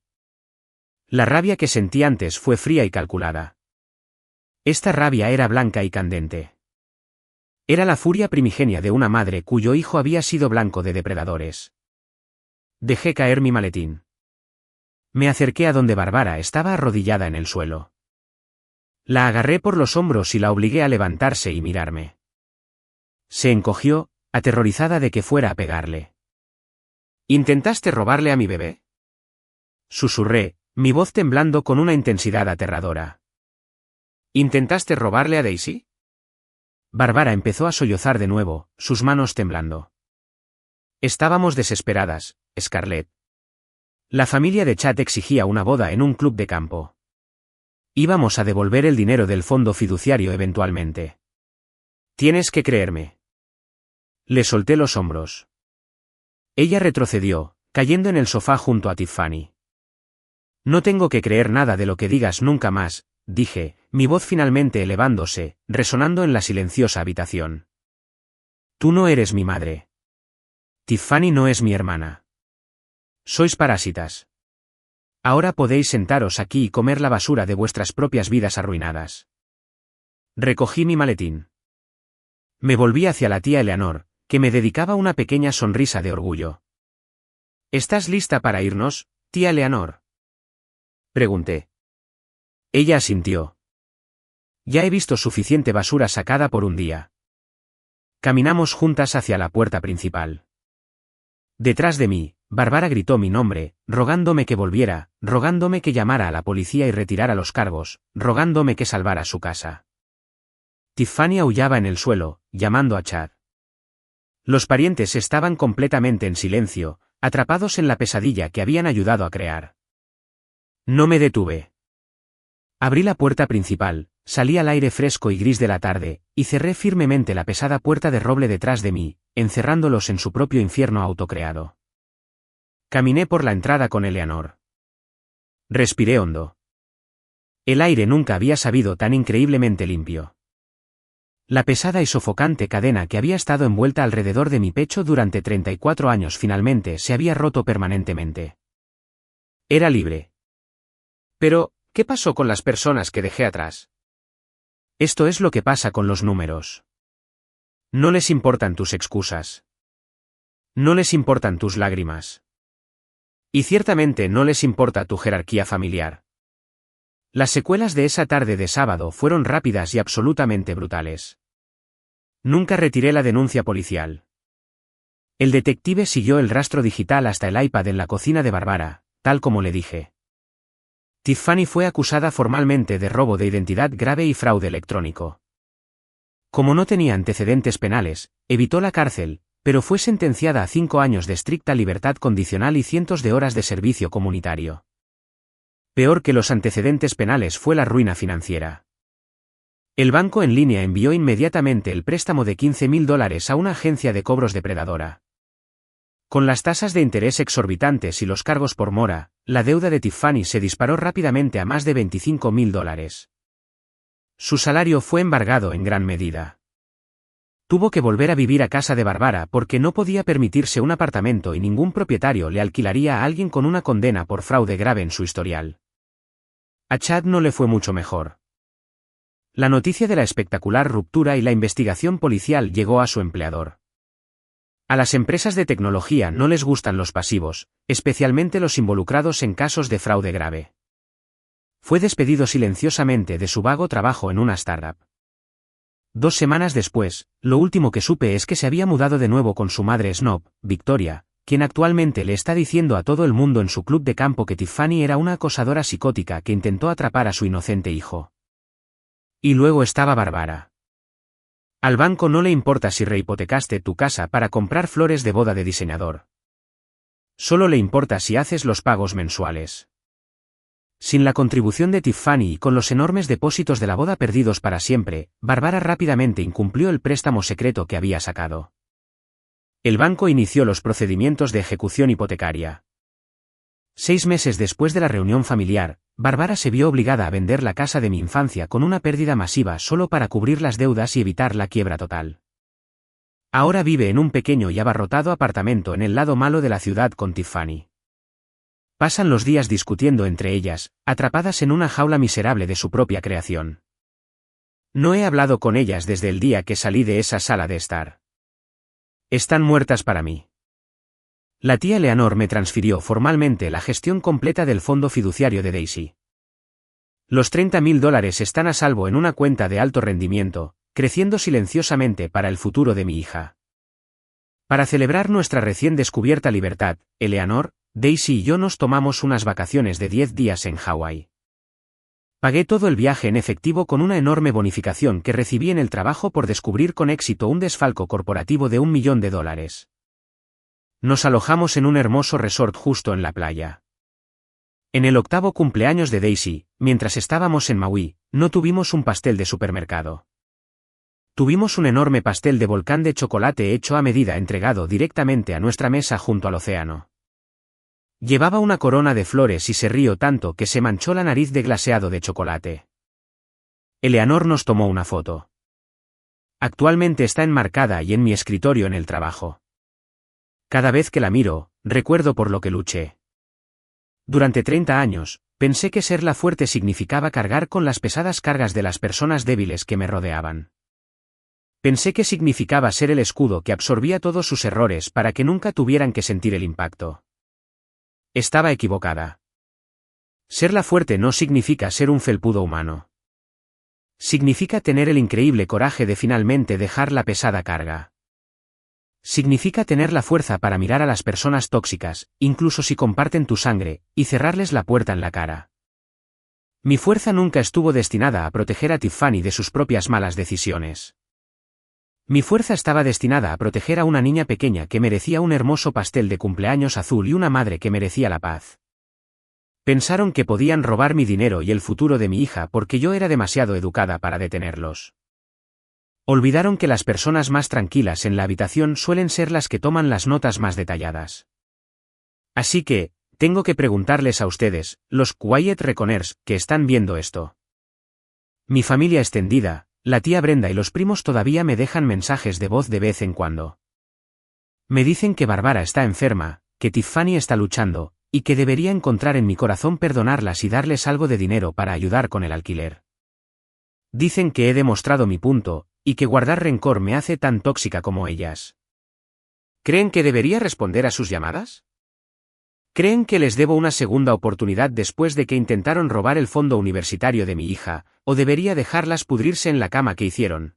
La rabia que sentí antes fue fría y calculada. Esta rabia era blanca y candente. Era la furia primigenia de una madre cuyo hijo había sido blanco de depredadores. Dejé caer mi maletín. Me acerqué a donde Bárbara estaba arrodillada en el suelo. La agarré por los hombros y la obligué a levantarse y mirarme. Se encogió, aterrorizada de que fuera a pegarle. ¿Intentaste robarle a mi bebé? Susurré, mi voz temblando con una intensidad aterradora. ¿Intentaste robarle a Daisy? Bárbara empezó a sollozar de nuevo, sus manos temblando. Estábamos desesperadas, Scarlett. La familia de Chad exigía una boda en un club de campo. Íbamos a devolver el dinero del fondo fiduciario eventualmente. Tienes que creerme. Le solté los hombros. Ella retrocedió, cayendo en el sofá junto a Tiffany. No tengo que creer nada de lo que digas nunca más, dije, mi voz finalmente elevándose, resonando en la silenciosa habitación. Tú no eres mi madre. Tiffany no es mi hermana. Sois parásitas. Ahora podéis sentaros aquí y comer la basura de vuestras propias vidas arruinadas. Recogí mi maletín. Me volví hacia la tía Eleanor, que me dedicaba una pequeña sonrisa de orgullo. ¿Estás lista para irnos, tía Eleanor? Pregunté. Ella asintió. Ya he visto suficiente basura sacada por un día. Caminamos juntas hacia la puerta principal. Detrás de mí, Bárbara gritó mi nombre, rogándome que volviera, rogándome que llamara a la policía y retirara los cargos, rogándome que salvara su casa. Tiffany aullaba en el suelo, llamando a Chad. Los parientes estaban completamente en silencio, atrapados en la pesadilla que habían ayudado a crear. No me detuve. Abrí la puerta principal, salí al aire fresco y gris de la tarde, y cerré firmemente la pesada puerta de roble detrás de mí, encerrándolos en su propio infierno autocreado. Caminé por la entrada con Eleanor. Respiré hondo. El aire nunca había sabido tan increíblemente limpio. La pesada y sofocante cadena que había estado envuelta alrededor de mi pecho durante 34 años finalmente se había roto permanentemente. Era libre. Pero, ¿qué pasó con las personas que dejé atrás? Esto es lo que pasa con los números. No les importan tus excusas. No les importan tus lágrimas. Y ciertamente no les importa tu jerarquía familiar. Las secuelas de esa tarde de sábado fueron rápidas y absolutamente brutales. Nunca retiré la denuncia policial. El detective siguió el rastro digital hasta el iPad en la cocina de Barbara, tal como le dije. Tiffany fue acusada formalmente de robo de identidad grave y fraude electrónico. Como no tenía antecedentes penales, evitó la cárcel, pero fue sentenciada a 5 años de estricta libertad condicional y cientos de horas de servicio comunitario. Peor que los antecedentes penales fue la ruina financiera. El banco en línea envió inmediatamente el préstamo de $15,000 a una agencia de cobros depredadora. Con las tasas de interés exorbitantes y los cargos por mora, la deuda de Tiffany se disparó rápidamente a más de $25,000. Su salario fue embargado en gran medida. Tuvo que volver a vivir a casa de Barbara porque no podía permitirse un apartamento y ningún propietario le alquilaría a alguien con una condena por fraude grave en su historial. A Chad no le fue mucho mejor. La noticia de la espectacular ruptura y la investigación policial llegó a su empleador. A las empresas de tecnología no les gustan los pasivos, especialmente los involucrados en casos de fraude grave. Fue despedido silenciosamente de su vago trabajo en una startup. 2 semanas después, lo último que supe es que se había mudado de nuevo con su madre snob, Victoria, quien actualmente le está diciendo a todo el mundo en su club de campo que Tiffany era una acosadora psicótica que intentó atrapar a su inocente hijo. Y luego estaba Barbara. Al banco no le importa si rehipotecaste tu casa para comprar flores de boda de diseñador. Solo le importa si haces los pagos mensuales. Sin la contribución de Tiffany y con los enormes depósitos de la boda perdidos para siempre, Barbara rápidamente incumplió el préstamo secreto que había sacado. El banco inició los procedimientos de ejecución hipotecaria. 6 meses después de la reunión familiar, Barbara se vio obligada a vender la casa de mi infancia con una pérdida masiva solo para cubrir las deudas y evitar la quiebra total. Ahora vive en un pequeño y abarrotado apartamento en el lado malo de la ciudad con Tiffany. Pasan los días discutiendo entre ellas, atrapadas en una jaula miserable de su propia creación. No he hablado con ellas desde el día que salí de esa sala de estar. Están muertas para mí. La tía Eleanor me transfirió formalmente la gestión completa del fondo fiduciario de Daisy. Los $30,000 están a salvo en una cuenta de alto rendimiento, creciendo silenciosamente para el futuro de mi hija. Para celebrar nuestra recién descubierta libertad, Eleanor, Daisy y yo nos tomamos unas vacaciones de 10 días en Hawái. Pagué todo el viaje en efectivo con una enorme bonificación que recibí en el trabajo por descubrir con éxito un desfalco corporativo de $1 millón. Nos alojamos en un hermoso resort justo en la playa. En el 8º cumpleaños de Daisy, mientras estábamos en Maui, no tuvimos un pastel de supermercado. Tuvimos un enorme pastel de volcán de chocolate hecho a medida entregado directamente a nuestra mesa junto al océano. Llevaba una corona de flores y se rió tanto que se manchó la nariz de glaseado de chocolate. Eleanor nos tomó una foto. Actualmente está enmarcada y en mi escritorio en el trabajo. Cada vez que la miro, recuerdo por lo que luché. Durante 30 años, pensé que ser la fuerte significaba cargar con las pesadas cargas de las personas débiles que me rodeaban. Pensé que significaba ser el escudo que absorbía todos sus errores para que nunca tuvieran que sentir el impacto. Estaba equivocada. Ser la fuerte no significa ser un felpudo humano. Significa tener el increíble coraje de finalmente dejar la pesada carga. Significa tener la fuerza para mirar a las personas tóxicas, incluso si comparten tu sangre, y cerrarles la puerta en la cara. Mi fuerza nunca estuvo destinada a proteger a Tiffany de sus propias malas decisiones. Mi fuerza estaba destinada a proteger a una niña pequeña que merecía un hermoso pastel de cumpleaños azul y una madre que merecía la paz. Pensaron que podían robar mi dinero y el futuro de mi hija porque yo era demasiado educada para detenerlos. Olvidaron que las personas más tranquilas en la habitación suelen ser las que toman las notas más detalladas. Así que, tengo que preguntarles a ustedes, los Quiet Reconers, que están viendo esto. Mi familia extendida, la tía Brenda y los primos todavía me dejan mensajes de voz de vez en cuando. Me dicen que Barbara está enferma, que Tiffany está luchando, y que debería encontrar en mi corazón perdonarlas y darles algo de dinero para ayudar con el alquiler. Dicen que he demostrado mi punto, y que guardar rencor me hace tan tóxica como ellas. ¿Creen que debería responder a sus llamadas? ¿Creen que les debo una segunda oportunidad después de que intentaron robar el fondo universitario de mi hija, o debería dejarlas pudrirse en la cama que hicieron?